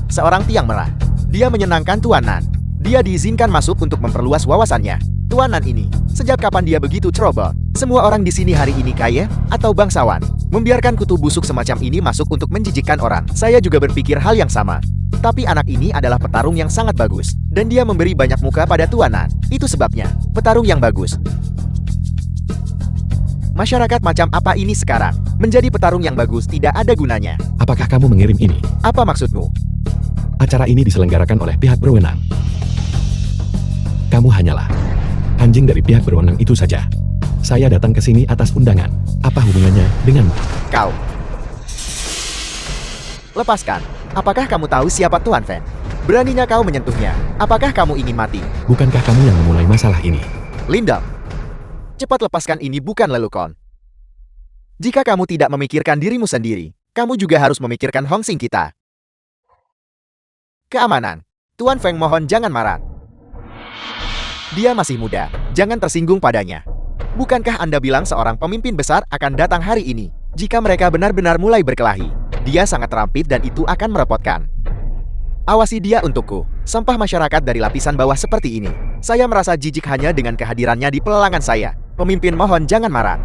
Seorang tiang merah. Dia menyenangkan tuanan. Dia diizinkan masuk untuk memperluas wawasannya. Tuanan ini, sejak kapan dia begitu ceroboh? Semua orang di sini hari ini kaya atau bangsawan? Membiarkan kutu busuk semacam ini masuk untuk menjijikkan orang. Saya juga berpikir hal yang sama. Tapi anak ini adalah petarung yang sangat bagus, dan dia memberi banyak muka pada tuanan. Itu sebabnya, petarung yang bagus. Masyarakat macam apa ini sekarang? Menjadi petarung yang bagus tidak ada gunanya. Apakah kamu mengirim ini? Apa maksudmu? Acara ini diselenggarakan oleh pihak berwenang. Kamu hanyalah anjing dari pihak berwenang itu saja. Saya datang ke sini atas undangan. Apa hubungannya denganmu? Kau. Lepaskan. Apakah kamu tahu siapa Tuan Feng? Beraninya kau menyentuhnya. Apakah kamu ingin mati? Bukankah kamu yang memulai masalah ini? Lindong. Cepat lepaskan ini, bukan lelukon. Jika kamu tidak memikirkan dirimu sendiri, kamu juga harus memikirkan Hong Sing kita. Keamanan. Tuan Feng, mohon jangan marah. Dia masih muda, jangan tersinggung padanya. Bukankah Anda bilang seorang pemimpin besar akan datang hari ini? Jika mereka benar-benar mulai berkelahi, dia sangat rampit dan itu akan merepotkan. Awasi dia untukku. Sampah masyarakat dari lapisan bawah seperti ini. Saya merasa jijik hanya dengan kehadirannya di pelelangan saya. Pemimpin, mohon jangan marah.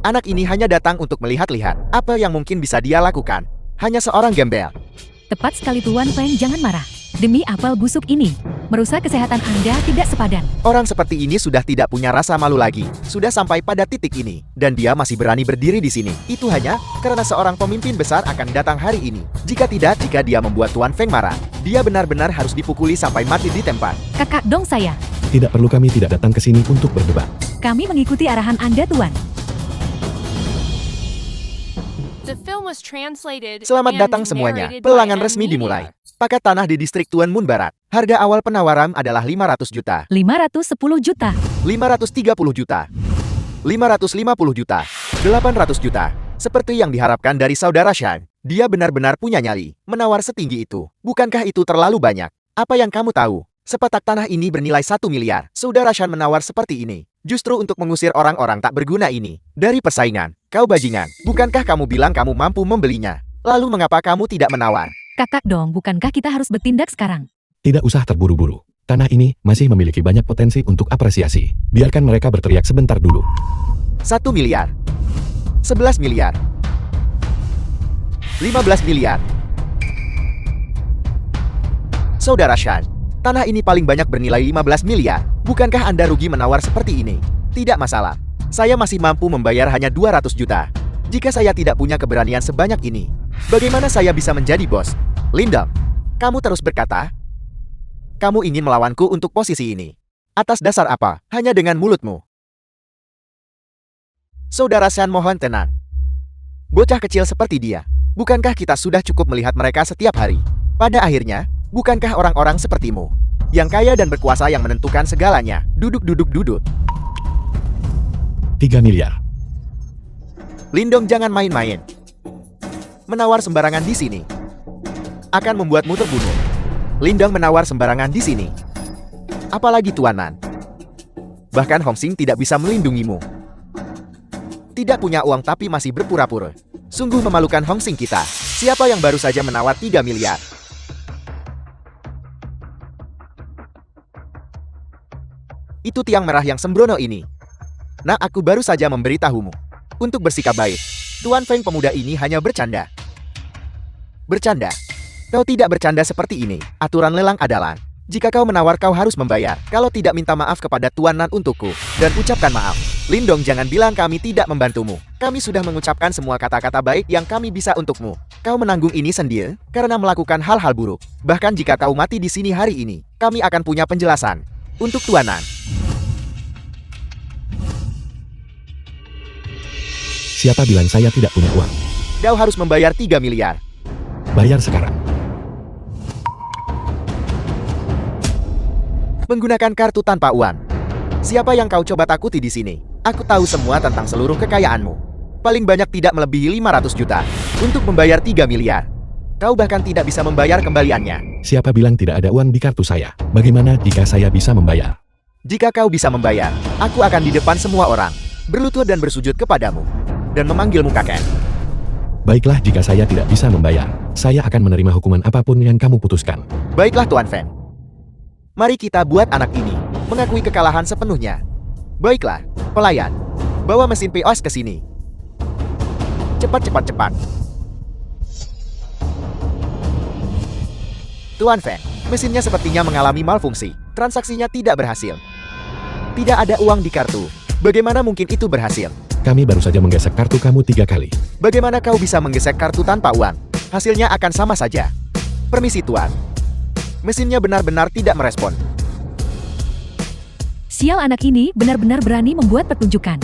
Anak ini hanya datang untuk melihat-lihat. Apa yang mungkin bisa dia lakukan? Hanya seorang gembel. Tepat sekali Tuan Feng, jangan marah. Demi apel busuk ini, merusak kesehatan Anda tidak sepadan. Orang seperti ini sudah tidak punya rasa malu lagi. Sudah sampai pada titik ini. Dan dia masih berani berdiri di sini. Itu hanya karena seorang pemimpin besar akan datang hari ini. Jika tidak, jika dia membuat Tuan Feng marah, dia benar-benar harus dipukuli sampai mati di tempat. Kakak dong saya. Tidak perlu, kami tidak datang ke sini untuk berdebat. Kami mengikuti arahan Anda Tuan. The film was translated Selamat and datang semuanya. narrated by Pelelangan resmi M.E. dimulai. Paket tanah di distrik Tuan Mun Barat. Harga awal penawaran adalah 500 juta, 510 juta. 530 juta, 550 juta, 800 juta. Seperti yang diharapkan dari saudara Shan, dia benar-benar punya nyali. Menawar setinggi itu. Bukankah itu terlalu banyak? Apa yang kamu tahu? Sepetak tanah ini bernilai 1 miliar. Saudara Shan menawar seperti ini. Justru untuk mengusir orang-orang tak berguna ini. Dari persaingan. Kau bajingan. Bukankah kamu bilang kamu mampu membelinya? Lalu mengapa kamu tidak menawar? Kakak dong, bukankah kita harus bertindak sekarang? Tidak usah terburu-buru. Tanah ini masih memiliki banyak potensi untuk apresiasi. Biarkan mereka berteriak sebentar dulu. 1 miliar. 11 miliar. 15 miliar. Saudara Shan, tanah ini paling banyak bernilai 15 miliar. Bukankah Anda rugi menawar seperti ini? Tidak masalah. Saya masih mampu membayar hanya 200 juta. Jika saya tidak punya keberanian sebanyak ini, bagaimana saya bisa menjadi bos? Lindong, kamu terus berkata, kamu ingin melawanku untuk posisi ini. Atas dasar apa? Hanya dengan mulutmu. Saudara Shan, mohon tenang. Bocah kecil seperti dia, bukankah kita sudah cukup melihat mereka setiap hari? Pada akhirnya, bukankah orang-orang sepertimu, yang kaya dan berkuasa yang menentukan segalanya, duduk. 3 miliar. Lindong, jangan main-main. Menawar sembarangan di sini akan membuatmu terbunuh. Lindong menawar sembarangan di sini. Apalagi tuanan. Bahkan Hong Sing tidak bisa melindungimu. Tidak punya uang tapi masih berpura-pura. Sungguh memalukan Hong Sing kita. Siapa yang baru saja menawar 3 miliar? Itu tiang merah yang sembrono ini. Nah, aku baru saja memberitahumu. Untuk bersikap baik, Tuan Feng pemuda ini hanya bercanda. Bercanda? Kau tidak bercanda seperti ini. Aturan lelang adalah, jika kau menawar kau harus membayar. Kalau tidak, minta maaf kepada Tuan Nan untukku, dan ucapkan maaf. Lindong, jangan bilang kami tidak membantumu. Kami sudah mengucapkan semua kata-kata baik yang kami bisa untukmu. Kau menanggung ini sendiri karena melakukan hal-hal buruk. Bahkan jika kau mati di sini hari ini, kami akan punya penjelasan. Untuk tuanan. Siapa bilang saya tidak punya uang? Kau harus membayar 3 miliar. Bayar sekarang. Menggunakan kartu tanpa uang. Siapa yang kau coba takuti di sini? Aku tahu semua tentang seluruh kekayaanmu. Paling banyak tidak melebihi 500 juta. Untuk membayar 3 miliar. Kau bahkan tidak bisa membayar kembaliannya. Siapa bilang tidak ada uang di kartu saya? Bagaimana jika saya bisa membayar? Jika kau bisa membayar, aku akan di depan semua orang, berlutut dan bersujud kepadamu, dan memanggilmu kakek. Baiklah, jika saya tidak bisa membayar, saya akan menerima hukuman apapun yang kamu putuskan. Baiklah Tuan Fan. Mari kita buat anak ini mengakui kekalahan sepenuhnya. Baiklah, pelayan. Bawa mesin POS ke sini. Cepat, cepat, cepat. Tuan Fan, mesinnya sepertinya mengalami malfungsi. Transaksinya tidak berhasil. Tidak ada uang di kartu. Bagaimana mungkin itu berhasil? Kami baru saja menggesek kartu kamu 3 kali. Bagaimana kau bisa menggesek kartu tanpa uang? Hasilnya akan sama saja. Permisi Tuan. Mesinnya benar-benar tidak merespon. Sial, anak ini benar-benar berani membuat pertunjukan.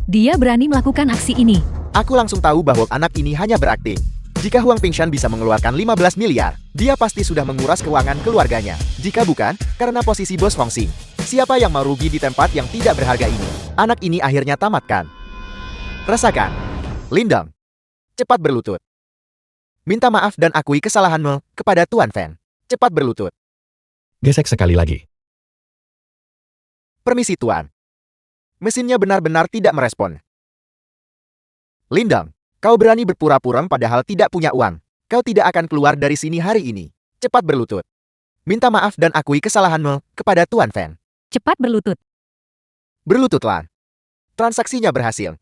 Dia berani melakukan aksi ini. Aku langsung tahu bahwa anak ini hanya berakting. Jika Huang Pingshan bisa mengeluarkan 15 miliar, dia pasti sudah menguras keuangan keluarganya. Jika bukan, karena posisi bos Hongxing. Siapa yang mau rugi di tempat yang tidak berharga ini? Anak ini akhirnya tamatkan. Rasakan. Lindong. Cepat berlutut. Minta maaf dan akui kesalahanmu kepada Tuan Fan. Cepat berlutut. Gesek sekali lagi. Permisi Tuan. Mesinnya benar-benar tidak merespon. Lindong, kau berani berpura-pura padahal tidak punya uang. Kau tidak akan keluar dari sini hari ini. Cepat berlutut. Minta maaf dan akui kesalahanmu kepada Tuan Fan. Cepat berlutut. Berlututlah. Transaksinya berhasil.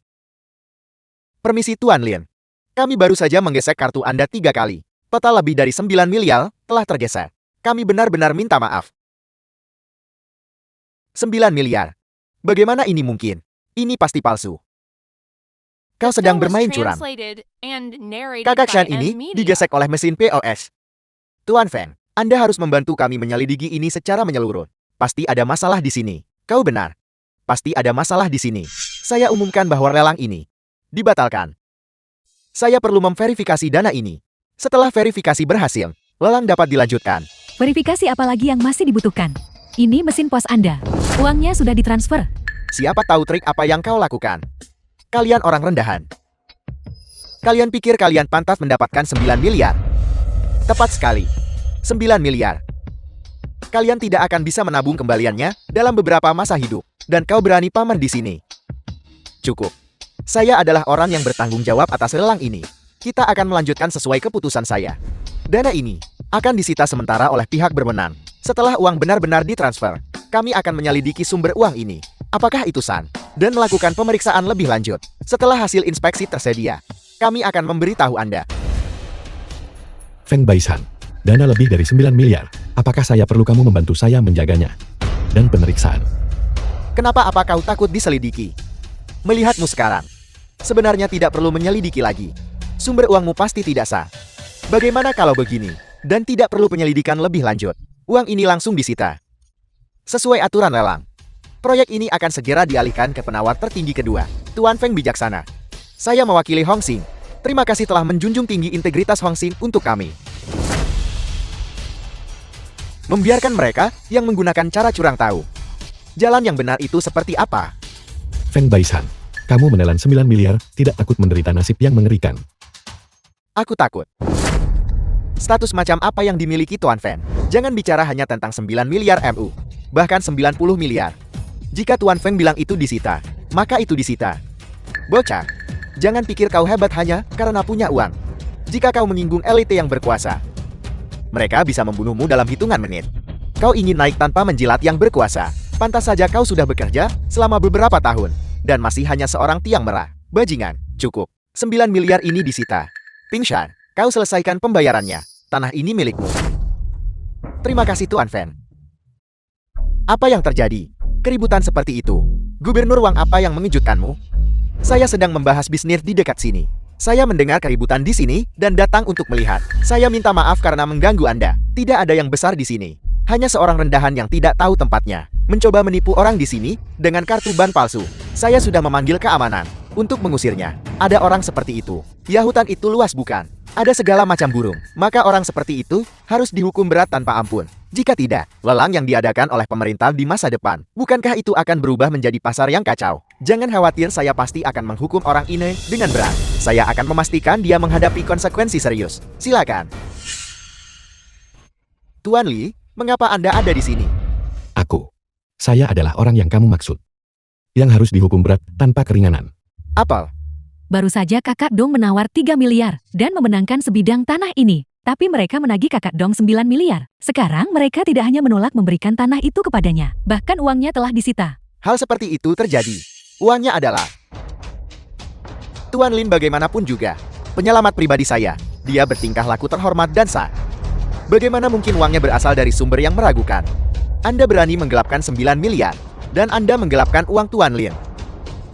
Permisi Tuan Lin. Kami baru saja menggesek kartu Anda 3 kali. Total lebih dari 9 miliar telah tergeser. Kami benar-benar minta maaf. 9 miliar. Bagaimana ini mungkin? Ini pasti palsu. Kau sedang bermain curang. Kakak Shan ini digesek oleh mesin POS. Tuan Fan, Anda harus membantu kami menyelidiki ini secara menyeluruh. Pasti ada masalah di sini. Kau benar. Pasti ada masalah di sini. Saya umumkan bahwa lelang ini dibatalkan. Saya perlu memverifikasi dana ini. Setelah verifikasi berhasil, lelang dapat dilanjutkan. Verifikasi apa lagi yang masih dibutuhkan? Ini mesin pos Anda. Uangnya sudah ditransfer. Siapa tahu trik apa yang kau lakukan? Kalian orang rendahan. Kalian pikir kalian pantas mendapatkan 9 miliar? Tepat sekali. 9 miliar. Kalian tidak akan bisa menabung kembaliannya dalam beberapa masa hidup. Dan kau berani pamer di sini. Cukup. Saya adalah orang yang bertanggung jawab atas lelang ini. Kita akan melanjutkan sesuai keputusan saya. Dana ini akan disita sementara oleh pihak berwenang. Setelah uang benar-benar ditransfer, kami akan menyelidiki sumber uang ini. Apakah itu sah? Dan melakukan pemeriksaan lebih lanjut. Setelah hasil inspeksi tersedia, kami akan memberitahu Anda. Feng Baisan, dana lebih dari 9 miliar. Apakah saya perlu kamu membantu saya menjaganya? Dan pemeriksaan. Kenapa kau takut diselidiki? Melihatmu sekarang, sebenarnya tidak perlu menyelidiki lagi. Sumber uangmu pasti tidak sah. Bagaimana kalau begini? Dan tidak perlu penyelidikan lebih lanjut. Uang ini langsung disita. Sesuai aturan lelang, proyek ini akan segera dialihkan ke penawar tertinggi kedua, Tuan Feng bijaksana. Saya mewakili Hongxing. Terima kasih telah menjunjung tinggi integritas Hongxing untuk kami. Membiarkan mereka yang menggunakan cara curang tahu. Jalan yang benar itu seperti apa? Feng Baisan, kamu menelan 9 miliar, tidak takut menderita nasib yang mengerikan. Aku takut. Status macam apa yang dimiliki Tuan Fan? Jangan bicara hanya tentang 9 miliar MU. Bahkan 90 miliar. Jika Tuan Feng bilang itu disita, maka itu disita. Bocah, jangan pikir kau hebat hanya karena punya uang. Jika kau menyinggung elite yang berkuasa, mereka bisa membunuhmu dalam hitungan menit. Kau ingin naik tanpa menjilat yang berkuasa. Pantas saja kau sudah bekerja selama beberapa tahun. Dan masih hanya seorang tiang merah. Bajingan, cukup. 9 miliar ini disita. Pingshan, kau selesaikan pembayarannya. Tanah ini milikmu. Terima kasih Tuan Fan. Apa yang terjadi? Keributan seperti itu. Gubernur Wang, apa yang mengejutkanmu? Saya sedang membahas bisnis di dekat sini. Saya mendengar keributan di sini dan datang untuk melihat. Saya minta maaf karena mengganggu Anda. Tidak ada yang besar di sini. Hanya seorang rendahan yang tidak tahu tempatnya. Mencoba menipu orang di sini dengan kartu ban palsu. Saya sudah memanggil keamanan untuk mengusirnya. Ada orang seperti itu. Ya, hutan itu luas bukan? Ada segala macam burung. Maka orang seperti itu harus dihukum berat tanpa ampun. Jika tidak, lelang yang diadakan oleh pemerintah di masa depan, bukankah itu akan berubah menjadi pasar yang kacau? Jangan khawatir, saya pasti akan menghukum orang ini dengan berat. Saya akan memastikan dia menghadapi konsekuensi serius. Silakan. Tuan Li, mengapa Anda ada di sini? Saya adalah orang yang kamu maksud. Yang harus dihukum berat tanpa keringanan. Apel. Baru saja Kakak Dong menawar 3 miliar dan memenangkan sebidang tanah ini. Tapi mereka menagih Kakak Dong 9 miliar. Sekarang mereka tidak hanya menolak memberikan tanah itu kepadanya, bahkan uangnya telah disita. Hal seperti itu terjadi. Uangnya adalah Tuan Lin, bagaimanapun juga penyelamat pribadi saya. Dia bertingkah laku terhormat dan sah. Bagaimana mungkin uangnya berasal dari sumber yang meragukan? Anda berani menggelapkan 9 miliar dan Anda menggelapkan uang Tuan Lin.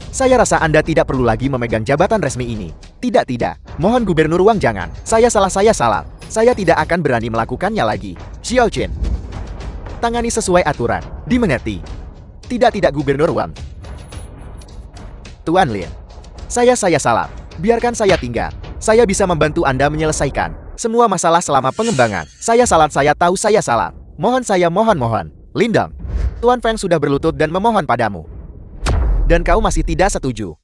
Saya rasa Anda tidak perlu lagi memegang jabatan resmi ini. Tidak. Mohon Gubernur Wang, jangan. Saya salah. Saya tidak akan berani melakukannya lagi. Xiao Chen. Tangani sesuai aturan. Dimengerti. Tidak Gubernur Wang. Tuan Lin. Saya salah. Biarkan saya tinggal. Saya bisa membantu Anda menyelesaikan semua masalah selama pengembangan. Saya tahu saya salah. Mohon. Lindong. Tuan Feng sudah berlutut dan memohon padamu. Dan kau masih tidak setuju.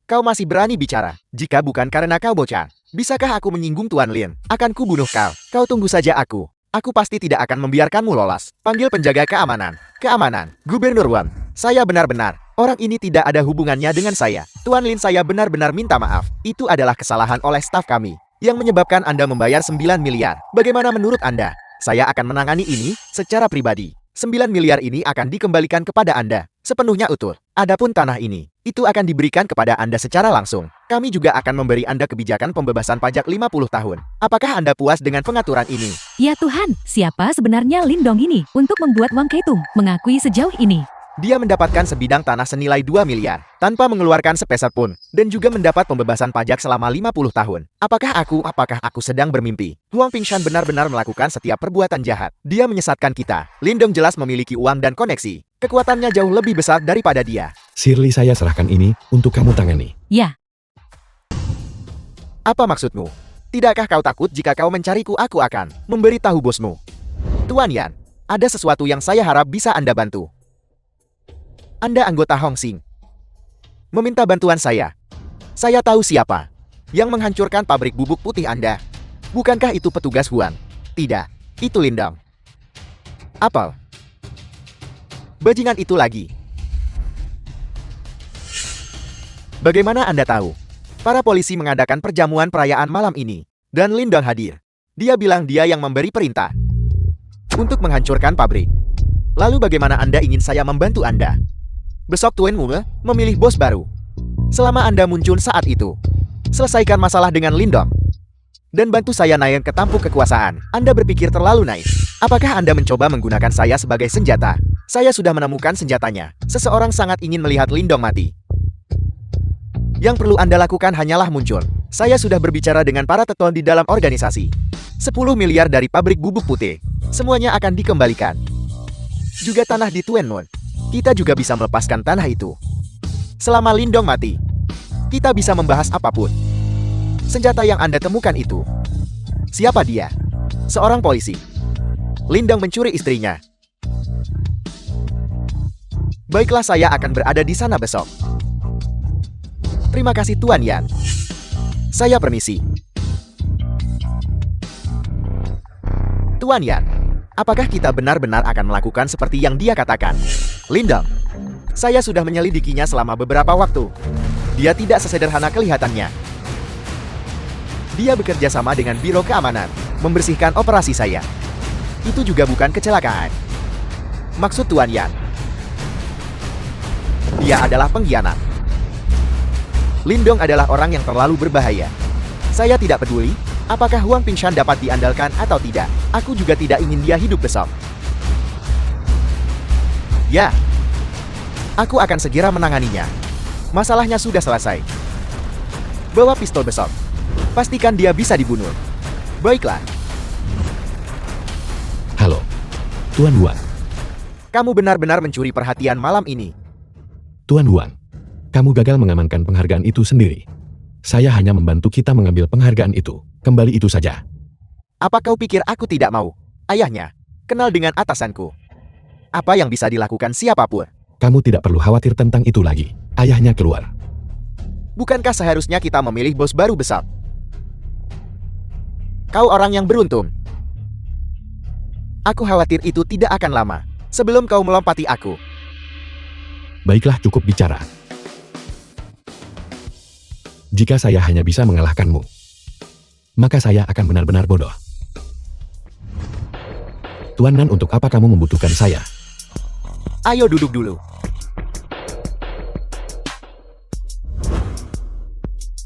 Kau masih berani bicara. Jika bukan karena kau bocah, bisakah aku menyinggung Tuan Lin? Akan kubunuh kau. Kau tunggu saja aku. Aku pasti tidak akan membiarkanmu lolos. Panggil penjaga keamanan. Gubernur Wang. Saya benar-benar. Orang ini tidak ada hubungannya dengan saya. Tuan Lin, saya benar-benar minta maaf. Itu adalah kesalahan oleh staf kami yang menyebabkan Anda membayar 9 miliar. Bagaimana menurut Anda? Saya akan menangani ini secara pribadi. 9 miliar ini akan dikembalikan kepada Anda sepenuhnya utuh. Adapun tanah ini, itu akan diberikan kepada Anda secara langsung. Kami juga akan memberi Anda kebijakan pembebasan pajak 50 tahun. Apakah Anda puas dengan pengaturan ini? Ya Tuhan, siapa sebenarnya Lindong ini untuk membuat Wang Keitung mengakui sejauh ini? Dia mendapatkan sebidang tanah senilai 2 miliar tanpa mengeluarkan sepeser pun dan juga mendapat pembebasan pajak selama 50 tahun. Apakah aku sedang bermimpi? Huang Pingshan benar-benar melakukan setiap perbuatan jahat. Dia menyesatkan kita. Lindong jelas memiliki uang dan koneksi. Kekuatannya jauh lebih besar daripada dia. Shirley, saya serahkan ini untuk kamu tangani. Ya, Apa maksudmu? Tidakkah kau takut jika kau mencariku? Aku akan memberitahu bosmu. Tuan Yan, ada sesuatu yang saya harap bisa Anda bantu. Anda anggota Hong Xing. Meminta bantuan saya. Saya tahu siapa yang menghancurkan pabrik bubuk putih Anda. Bukankah itu petugas Huan? Tidak, itu Lindong. Apel. Bajingan itu lagi. Bagaimana Anda tahu? Para polisi mengadakan perjamuan perayaan malam ini dan Lindong hadir. Dia bilang dia yang memberi perintah untuk menghancurkan pabrik. Lalu bagaimana Anda ingin saya membantu Anda? Besok Tuan Mume memilih bos baru. Selama Anda muncul saat itu, selesaikan masalah dengan Lindong dan bantu saya naik ke tampuk kekuasaan. Anda berpikir terlalu naif. Apakah Anda mencoba menggunakan saya sebagai senjata? Saya sudah menemukan senjatanya. Seseorang sangat ingin melihat Lindong mati. Yang perlu Anda lakukan hanyalah muncul. Saya sudah berbicara dengan para teton di dalam organisasi. 10 miliar dari pabrik bubuk putih. Semuanya akan dikembalikan. Juga tanah di Tuen Mun. Kita juga bisa melepaskan tanah itu. Selama Lindong mati, kita bisa membahas apapun. Senjata yang Anda temukan itu, siapa dia? Seorang polisi. Lindong mencuri istrinya. Baiklah, saya akan berada di sana besok. Terima kasih Tuan Yan. Saya permisi. Tuan Yan, apakah kita benar-benar akan melakukan seperti yang dia katakan? Lindong, saya sudah menyelidikinya selama beberapa waktu. Dia tidak sesederhana kelihatannya. Dia bekerja sama dengan Biro Keamanan, membersihkan operasi saya. Itu juga bukan kecelakaan. Maksud Tuan Yan, dia adalah pengkhianat. Lindong adalah orang yang terlalu berbahaya. Saya tidak peduli apakah Huang Pingshan dapat diandalkan atau tidak. Aku juga tidak ingin dia hidup besok. Ya, Aku akan segera menanganinya. Masalahnya sudah selesai. Bawa pistol besok. Pastikan dia bisa dibunuh. Baiklah, Halo, Tuan Huang. kamu benar-benar mencuri perhatian malam ini. Tuan Huang, kamu gagal mengamankan penghargaan itu sendiri. Saya hanya membantu kita mengambil penghargaan itu. Kembali itu saja. Apa kau pikir aku tidak mau? Ayahnya, kenal dengan atasanku. Apa yang bisa dilakukan siapapun? Kamu tidak perlu khawatir tentang itu lagi. Ayahnya keluar. Bukankah seharusnya kita memilih bos baru besar? Kau orang yang beruntung. Aku khawatir itu tidak akan lama. Sebelum kau melompati aku. Baiklah, cukup bicara. Jika saya hanya bisa mengalahkanmu, maka saya akan benar-benar bodoh. Tuan Nan, untuk apa kamu membutuhkan saya? Ayo duduk dulu.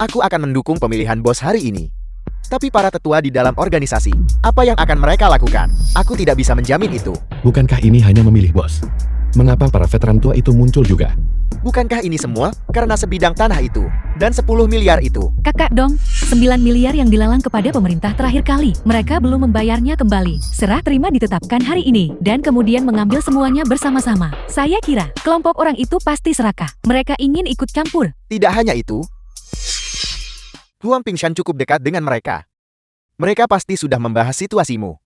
Aku akan mendukung pemilihan bos hari ini. Tapi para tetua di dalam organisasi, apa yang akan mereka lakukan? Aku tidak bisa menjamin itu. Bukankah ini hanya memilih bos? Mengapa para veteran tua itu muncul juga? Bukankah ini semua karena sebidang tanah itu dan 10 miliar itu? Kakak Dong, 9 miliar yang dilelang kepada pemerintah terakhir kali. Mereka belum membayarnya kembali. Serah terima ditetapkan hari ini, dan kemudian mengambil semuanya bersama-sama. Saya kira, kelompok orang itu pasti serakah. Mereka ingin ikut campur. Tidak hanya itu, Huang Pingshan cukup dekat dengan mereka. Mereka pasti sudah membahas situasimu,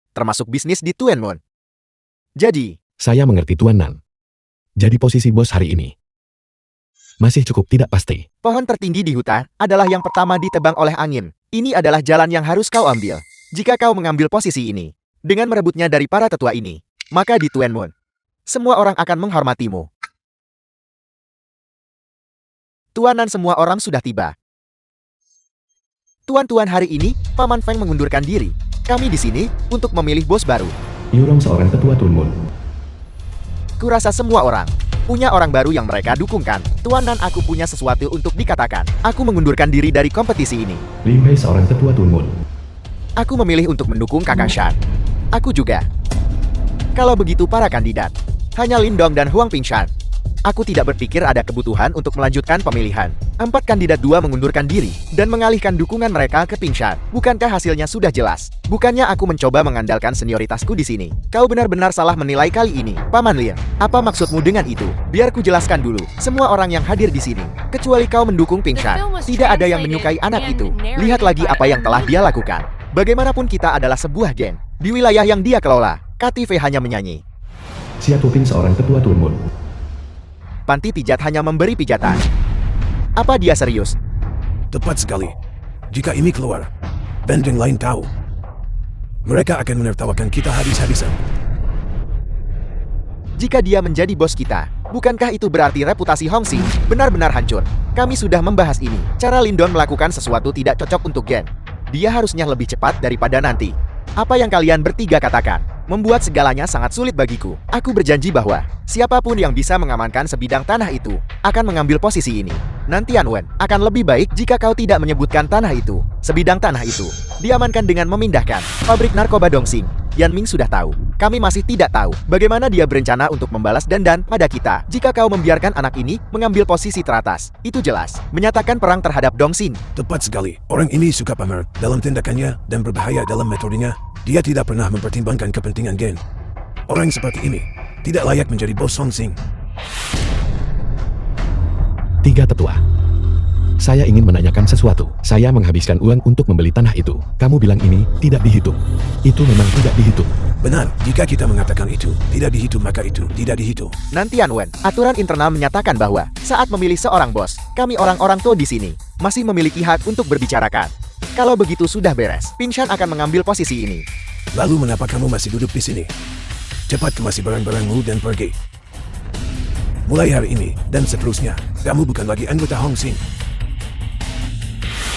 termasuk bisnis di Tuanmon. Jadi, Saya mengerti Tuan Nan. Jadi posisi bos hari ini masih cukup tidak pasti. pohon tertinggi di hutan adalah yang pertama ditebang oleh angin. Ini adalah jalan yang harus kau ambil. Jika kau mengambil posisi ini, dengan merebutnya dari para tetua ini, maka di Tuanmon, semua orang akan menghormatimu. Tuanan, semua orang sudah tiba. Tuan-tuan, hari ini, Paman Feng mengundurkan diri. Kami di sini untuk memilih bos baru. Yurong, seorang tetua Tunmun. Kurasa semua orang punya orang baru yang mereka dukungkan. Tuan dan aku punya sesuatu untuk dikatakan. Aku mengundurkan diri dari kompetisi ini. Lim Hei, seorang tetua Tunmun. Aku memilih untuk mendukung kakak Shan. Aku juga. Kalau begitu para kandidat, hanya Lin Dong dan Huang Pingshan. Aku tidak berpikir ada kebutuhan untuk melanjutkan pemilihan. 4 kandidat 2 mengundurkan diri dan mengalihkan dukungan mereka ke Pingshan. Bukankah hasilnya sudah jelas? Bukannya aku mencoba mengandalkan senioritasku di sini. Kau benar-benar salah menilai kali ini, Paman Lin. Apa maksudmu dengan itu? Biar ku jelaskan dulu. Semua orang yang hadir di sini, kecuali kau mendukung Pingshan, tidak ada yang menyukai anak itu. Lihat lagi apa yang telah dia lakukan. Bagaimanapun kita adalah sebuah geng. Di wilayah yang dia kelola, KTV hanya menyanyi. Xia Tuping, seorang tetua Tunmun. Panti pijat hanya memberi pijatan. Apa dia serius? Tepat sekali. Jika ini keluar, band yang lain tahu, mereka akan menertawakan kita habis-habisan. Jika dia menjadi bos kita, bukankah itu berarti reputasi Hong Xing benar-benar hancur? Kami sudah membahas ini. Cara Lindon melakukan sesuatu tidak cocok untuk Gen. Dia harusnya lebih cepat daripada nanti. Apa yang kalian bertiga katakan membuat segalanya sangat sulit bagiku. Aku berjanji bahwa siapapun yang bisa mengamankan sebidang tanah itu akan mengambil posisi ini. Nanti Anwen, akan lebih baik jika kau tidak menyebutkan tanah itu. Sebidang tanah itu diamankan dengan memindahkan pabrik narkoba Dongxing. Yan Ming sudah tahu. Kami masih tidak tahu bagaimana dia berencana untuk membalas dendam pada kita. Jika kau membiarkan anak ini mengambil posisi teratas, itu jelas menyatakan perang terhadap Dongxing. Tepat sekali. Orang ini suka pamer dalam tindakannya dan berbahaya dalam metodenya. Dia tidak pernah mempertimbangkan kepentingan Gen. Orang seperti ini tidak layak menjadi bos Hong Xing. 3 tetua. Saya ingin menanyakan sesuatu. Saya menghabiskan uang untuk membeli tanah itu. Kamu bilang ini tidak dihitung. Itu memang tidak dihitung. Benar, jika kita mengatakan itu tidak dihitung, maka itu tidak dihitung. Nanti Anwen, aturan internal menyatakan bahwa saat memilih seorang bos, kami orang-orang tua di sini masih memiliki hak untuk berbicarakan. Kalau begitu sudah beres, Pingshan akan mengambil posisi ini. Lalu mengapa kamu masih duduk di sini? Cepat kemasi barang-barangmu dan pergi. Mulai hari ini dan seterusnya, kamu bukan lagi anggota Hong Xing.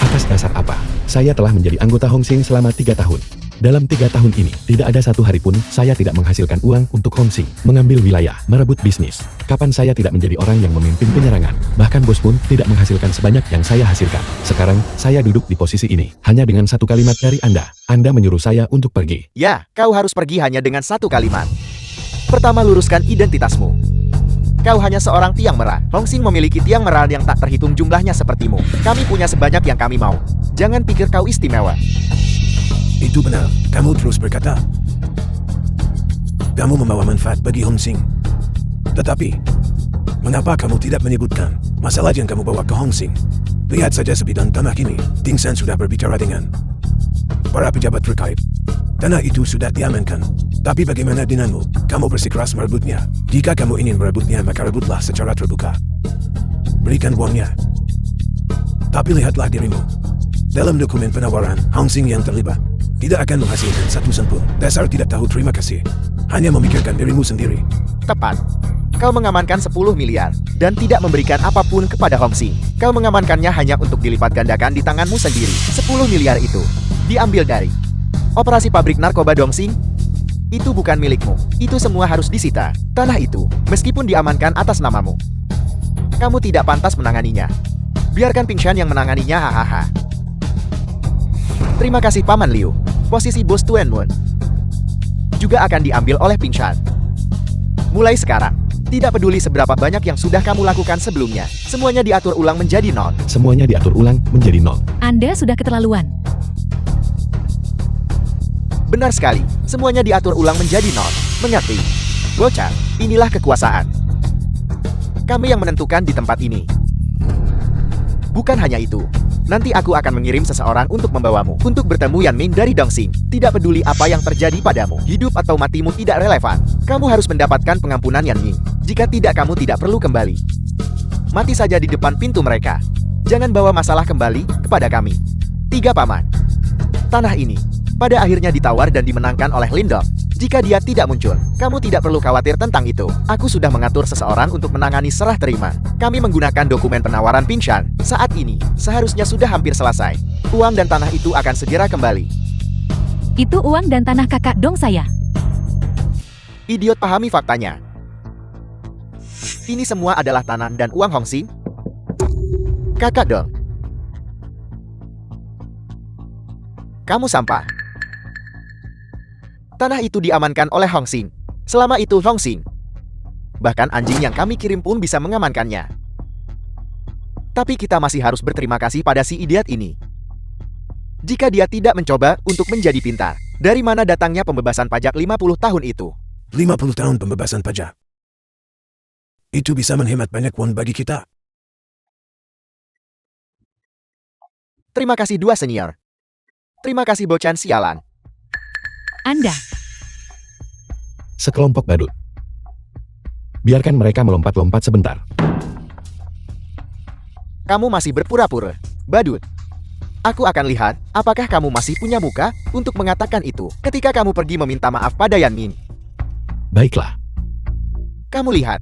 Atas dasar apa? Saya telah menjadi anggota Hong Xing selama 3 tahun. Dalam 3 tahun ini, tidak ada satu hari pun saya tidak menghasilkan uang untuk Hong Xing, mengambil wilayah, merebut bisnis. Kapan saya tidak menjadi orang yang memimpin penyerangan? Bahkan bos pun tidak menghasilkan sebanyak yang saya hasilkan. Sekarang, saya duduk di posisi ini. Hanya dengan satu kalimat dari Anda. Anda menyuruh saya untuk pergi. Ya, kau harus pergi hanya dengan satu kalimat. Pertama, luruskan identitasmu. Kau hanya seorang tiang merah. Hong Xing memiliki tiang merah yang tak terhitung jumlahnya sepertimu. Kami punya sebanyak yang kami mau. Jangan pikir kau istimewa. Itu benar, kamu terus berkata. Kamu membawa manfaat bagi Hong Xing. Tetapi, mengapa kamu tidak menyebutkan masalah yang kamu bawa ke Hong Xing? Lihat saja sebidang tanah ini. Ting San sudah berbicara dengan para pejabat terkait. Tanah itu sudah diamankan. Tapi bagaimana denganmu? Kamu bersikeras merebutnya. Jika kamu ingin merebutnya, maka rebutlah secara terbuka. Berikan uangnya. Tapi lihatlah dirimu. Dalam dokumen penawaran, Hong Xing yang terlibat tidak akan menghasilkan satu sen pun. Dasar tidak tahu terima kasih. Hanya memikirkan dirimu sendiri. Tepat. Kau mengamankan 10 miliar dan tidak memberikan apapun kepada Hong Xing. Kau mengamankannya hanya untuk dilipat gandakan di tanganmu sendiri. 10 miliar itu diambil dari operasi pabrik narkoba Dongxing. Itu bukan milikmu. Itu semua harus disita. Tanah itu, meskipun diamankan atas namamu, kamu tidak pantas menanganinya. Biarkan Ping Shan yang menanganinya, hahaha. Terima kasih Paman Liu. Posisi bos Tuan Moon juga akan diambil oleh Ping Shan. Mulai sekarang, tidak peduli seberapa banyak yang sudah kamu lakukan sebelumnya, semuanya diatur ulang menjadi nol. Semuanya diatur ulang menjadi nol. Anda sudah keterlaluan. Benar sekali, semuanya diatur ulang menjadi nol. Mengerti? Bocah, inilah kekuasaan. Kami yang menentukan di tempat ini. Bukan hanya itu, nanti aku akan mengirim seseorang untuk membawamu untuk bertemu Yan Ming dari Dongxing. Tidak peduli apa yang terjadi padamu, hidup atau matimu tidak relevan. Kamu harus mendapatkan pengampunan Yan Ming. Jika tidak, kamu tidak perlu kembali. Mati saja di depan pintu mereka. Jangan bawa masalah kembali kepada kami. 3 paman. Tanah ini pada akhirnya ditawar dan dimenangkan oleh Lindong. Jika dia tidak muncul, kamu tidak perlu khawatir tentang itu. Aku sudah mengatur seseorang untuk menangani serah terima. Kami menggunakan dokumen penawaran Ping Shan. Saat ini, seharusnya sudah hampir selesai. Uang dan tanah itu akan segera kembali. Itu uang dan tanah kakak Dong saya. Idiot, pahami faktanya. Ini semua adalah tanah dan uang Hong Xing. Kakak Dong. Kamu sampah. Tanah itu diamankan oleh Hong Xing. Selama itu Hong Xing, bahkan anjing yang kami kirim pun bisa mengamankannya. Tapi kita masih harus berterima kasih pada si idiot ini. Jika dia tidak mencoba untuk menjadi pintar, dari mana datangnya pembebasan pajak 50 tahun itu? 50 tahun pembebasan pajak. Itu bisa menghemat banyak uang bagi kita. Terima kasih dua senior. Terima kasih bocan sialan. Anda. Sekelompok badut. Biarkan mereka melompat-lompat sebentar. Kamu masih berpura-pura, badut. Aku akan lihat apakah kamu masih punya muka untuk mengatakan itu ketika kamu pergi meminta maaf pada Yan Ming. Baiklah. Kamu lihat.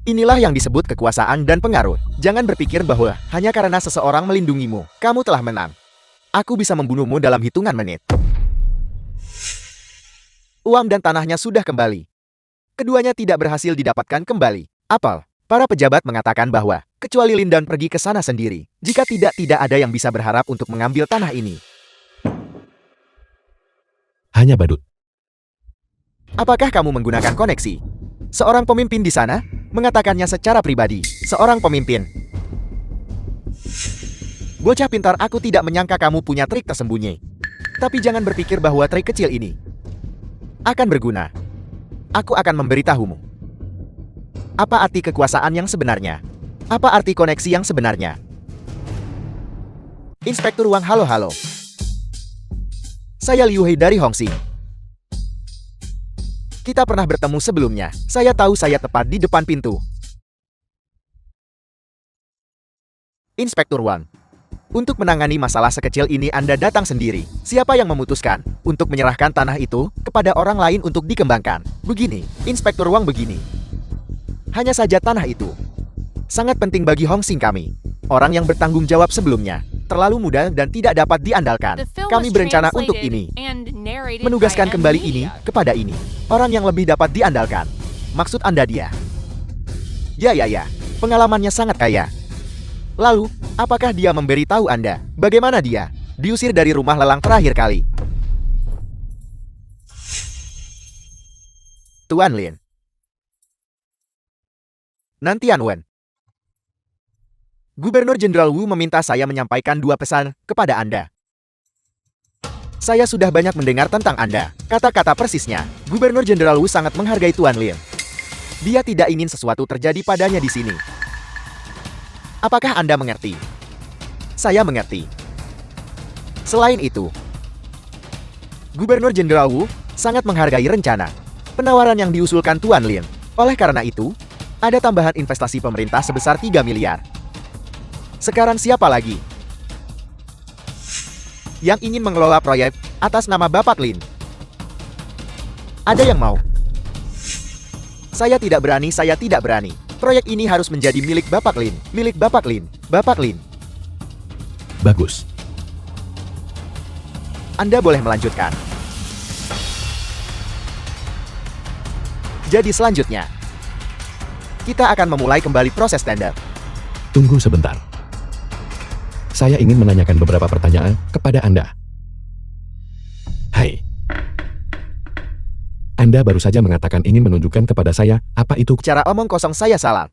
Inilah yang disebut kekuasaan dan pengaruh. Jangan berpikir bahwa hanya karena seseorang melindungimu, kamu telah menang. Aku bisa membunuhmu dalam hitungan menit. Uang dan tanahnya sudah kembali. Keduanya tidak berhasil didapatkan kembali. Apel, para pejabat mengatakan bahwa, kecuali Lindan pergi ke sana sendiri. Jika tidak ada yang bisa berharap untuk mengambil tanah ini. Hanya badut. Apakah kamu menggunakan koneksi? Seorang pemimpin di sana mengatakannya secara pribadi. Seorang pemimpin. Bocah pintar, aku tidak menyangka kamu punya trik tersembunyi. Tapi jangan berpikir bahwa trik kecil ini akan berguna. Aku akan memberitahumu. Apa arti kekuasaan yang sebenarnya? Apa arti koneksi yang sebenarnya? Inspektur Wang, halo. Saya Liu Hei dari Hong Xing. Kita pernah bertemu sebelumnya. Saya tahu saya tepat di depan pintu. Inspektur Wang. Untuk menangani masalah sekecil ini Anda datang sendiri. Siapa yang memutuskan untuk menyerahkan tanah itu kepada orang lain untuk dikembangkan? Begini, Inspektur Wang, begini. Hanya saja tanah itu sangat penting bagi Hong Xing kami. Orang yang bertanggung jawab sebelumnya terlalu muda dan tidak dapat diandalkan. The film Kami was berencana untuk translated ini. and narrated Menugaskan by kembali M. ini Media. kepada ini. Orang yang lebih dapat diandalkan. Maksud Anda dia? Ya. Pengalamannya sangat kaya. Lalu, apakah dia memberitahu Anda bagaimana dia diusir dari rumah lelang terakhir kali? Tuan Lin. Nantian Wen. Gubernur Jenderal Wu meminta saya menyampaikan 2 pesan kepada Anda. Saya sudah banyak mendengar tentang Anda. Kata-kata persisnya, Gubernur Jenderal Wu sangat menghargai Tuan Lin. Dia tidak ingin sesuatu terjadi padanya di sini. Apakah Anda mengerti? Saya mengerti. Selain itu, Gubernur Jenderal Wu sangat menghargai rencana penawaran yang diusulkan Tuan Lin. Oleh karena itu, ada tambahan investasi pemerintah sebesar 3 miliar. Sekarang siapa lagi yang ingin mengelola proyek atas nama Bapak Lin? Ada yang mau? Saya tidak berani. Proyek ini harus menjadi milik Bapak Lin. Milik Bapak Lin. Bapak Lin. Bagus. Anda boleh melanjutkan. Jadi selanjutnya, kita akan memulai kembali proses tender. Tunggu sebentar. Saya ingin menanyakan beberapa pertanyaan kepada Anda. Hai. Anda baru saja mengatakan ingin menunjukkan kepada saya apa itu. Cara omong kosong saya salah.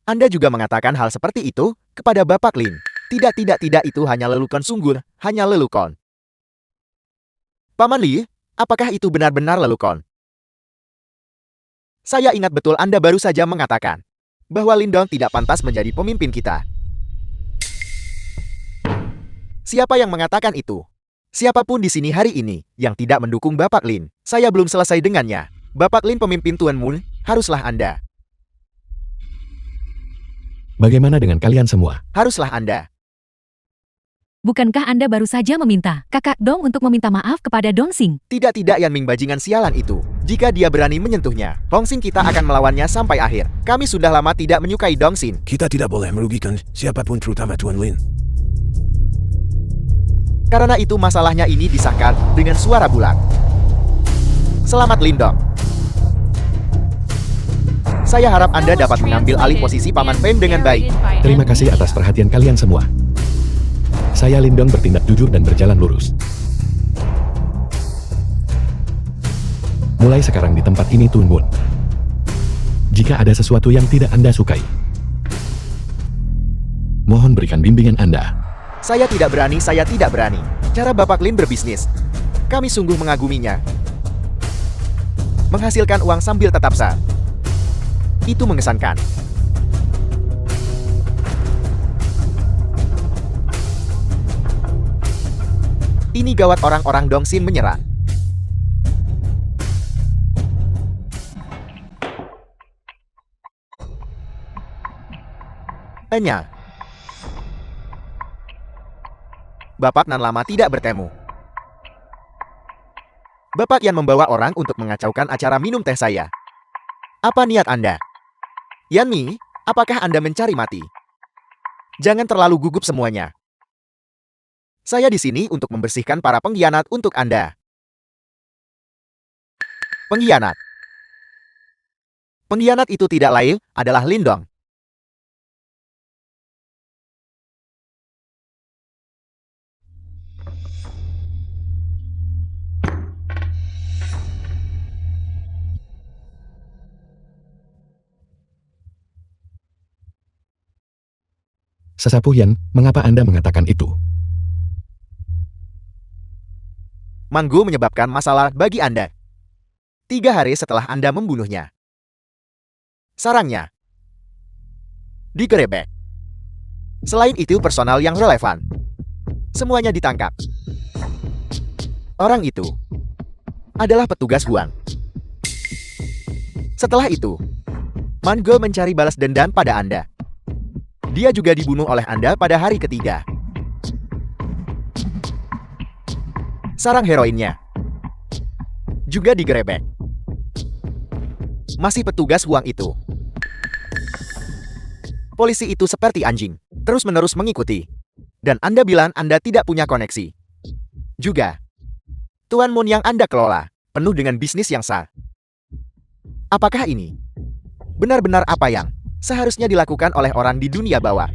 Anda juga mengatakan hal seperti itu kepada Bapak Lin. Tidak, itu hanya lelukon sungguh, hanya lelukon. Paman Li, apakah itu benar-benar lelukon? Saya ingat betul Anda baru saja mengatakan bahwa Lindong tidak pantas menjadi pemimpin kita. Siapa yang mengatakan itu? Siapapun di sini hari ini yang tidak mendukung Bapak Lin, saya belum selesai dengannya. Bapak Lin pemimpin Tuan Mun, haruslah Anda. Bagaimana dengan kalian semua? Haruslah Anda. Bukankah Anda baru saja meminta Kakak Dong untuk meminta maaf kepada Dong Xing? Tidak Yan Ming bajingan sialan itu. Jika dia berani menyentuhnya, Hong Xing kita akan melawannya sampai akhir. Kami sudah lama tidak menyukai Dong Xing. Kita tidak boleh merugikan siapapun terutama Tuan Lin. Karena itu masalahnya ini disahkan dengan suara bulat. Selamat Lindong. Saya harap Anda dapat mengambil alih posisi Paman Feng dengan baik. Terima kasih atas perhatian kalian semua. Saya Lindong bertindak jujur dan berjalan lurus. Mulai sekarang di tempat ini Tuan Mun. Jika ada sesuatu yang tidak Anda sukai, mohon berikan bimbingan Anda. Saya tidak berani. Cara Bapak Lin berbisnis, kami sungguh mengaguminya. Menghasilkan uang sambil tetap sah. Itu mengesankan. Ini gawat, orang-orang Dong Xin menyerang. Hanya Bapak nan lama tidak bertemu. Bapak yang membawa orang untuk mengacaukan acara minum teh saya. Apa niat Anda? Yan Mi, apakah Anda mencari mati? Jangan terlalu gugup semuanya. Saya di sini untuk membersihkan para pengkhianat untuk Anda. Pengkhianat. Pengkhianat itu tidak lain adalah Lindong. Sesapu Yan, mengapa Anda mengatakan itu? Manggu menyebabkan masalah bagi Anda. 3 hari setelah Anda membunuhnya. Sarangnya digerebek. Selain itu personal yang relevan, semuanya ditangkap. Orang itu adalah petugas Huang. Setelah itu, Manggu mencari balas dendam pada Anda. Dia juga dibunuh oleh Anda pada hari ketiga. Sarang heroinnya juga digerebek. Masih petugas Huang itu. Polisi itu seperti anjing, terus-menerus mengikuti. Dan Anda bilang Anda tidak punya koneksi. Juga, Tuan Mun yang Anda kelola, penuh dengan bisnis yang sah. Apakah ini benar-benar apa yang seharusnya dilakukan oleh orang di dunia bawah?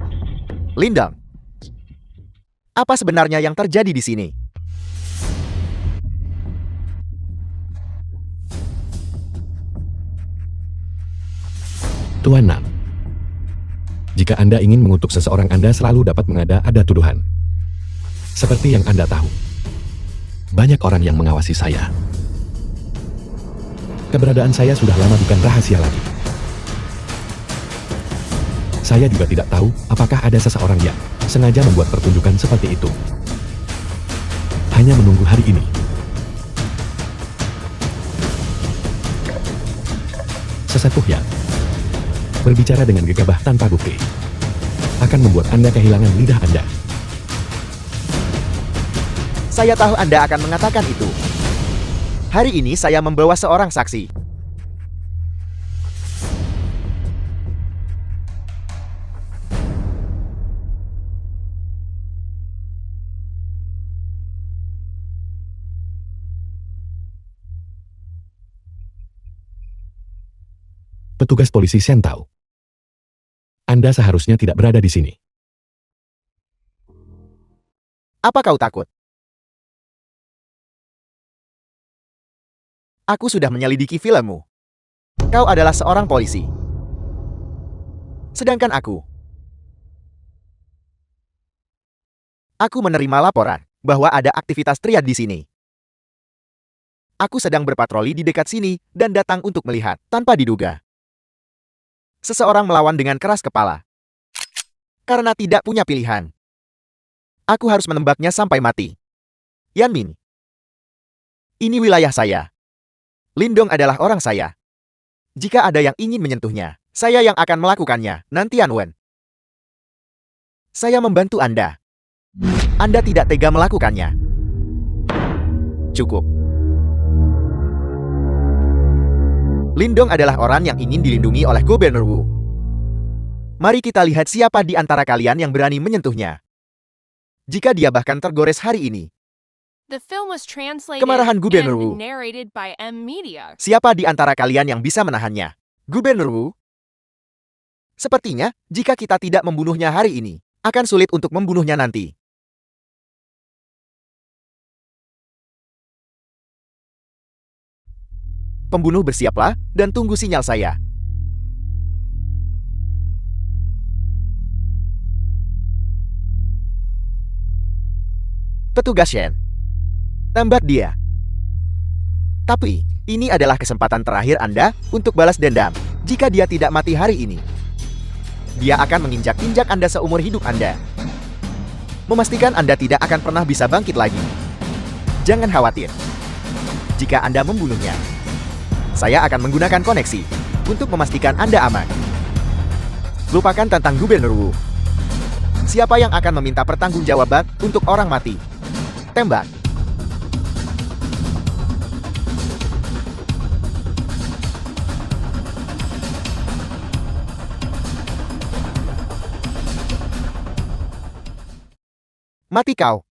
Lindong, apa sebenarnya yang terjadi di sini? Tuan Nam, jika Anda ingin mengutuk seseorang, Anda selalu dapat mengada-ada tuduhan. Seperti yang Anda tahu, banyak orang yang mengawasi saya. Keberadaan saya sudah lama bukan rahasia lagi. Saya juga tidak tahu apakah ada seseorang yang sengaja membuat pertunjukan seperti itu. Hanya menunggu hari ini. Sesepuh yang berbicara dengan gegabah tanpa bukti akan membuat Anda kehilangan lidah Anda. Saya tahu Anda akan mengatakan itu. Hari ini saya membawa seorang saksi. Petugas polisi Sentau. Anda seharusnya tidak berada di sini. Apa kau takut? Aku sudah menyelidiki filmmu. Kau adalah seorang polisi. Sedangkan aku menerima laporan bahwa ada aktivitas triad di sini. Aku sedang berpatroli di dekat sini dan datang untuk melihat tanpa diduga. Seseorang melawan dengan keras kepala. Karena tidak punya pilihan. Aku harus menembaknya sampai mati. Yan Min. Ini wilayah saya. Lindong adalah orang saya. Jika ada yang ingin menyentuhnya, saya yang akan melakukannya, nanti Yan Wen. Saya membantu Anda. Anda tidak tega melakukannya. Cukup. Lindong adalah orang yang ingin dilindungi oleh Gubernur Wu. Mari kita lihat siapa di antara kalian yang berani menyentuhnya. Jika dia bahkan tergores hari ini, The film was translated Kemarahan Gubernur Wu. and narrated by M Media. siapa di antara kalian yang bisa menahannya? Gubernur Wu? Sepertinya, jika kita tidak membunuhnya hari ini, akan sulit untuk membunuhnya nanti. Pembunuh bersiaplah, dan tunggu sinyal saya. Petugas Shen. Tembak dia. Tapi, ini adalah kesempatan terakhir Anda untuk balas dendam. Jika dia tidak mati hari ini, dia akan menginjak-injak Anda seumur hidup Anda. Memastikan Anda tidak akan pernah bisa bangkit lagi. Jangan khawatir. Jika Anda membunuhnya, saya akan menggunakan koneksi untuk memastikan Anda aman. Lupakan tentang Gubernur Wu. Siapa yang akan meminta pertanggungjawaban untuk orang mati? Tembak. Mati kau.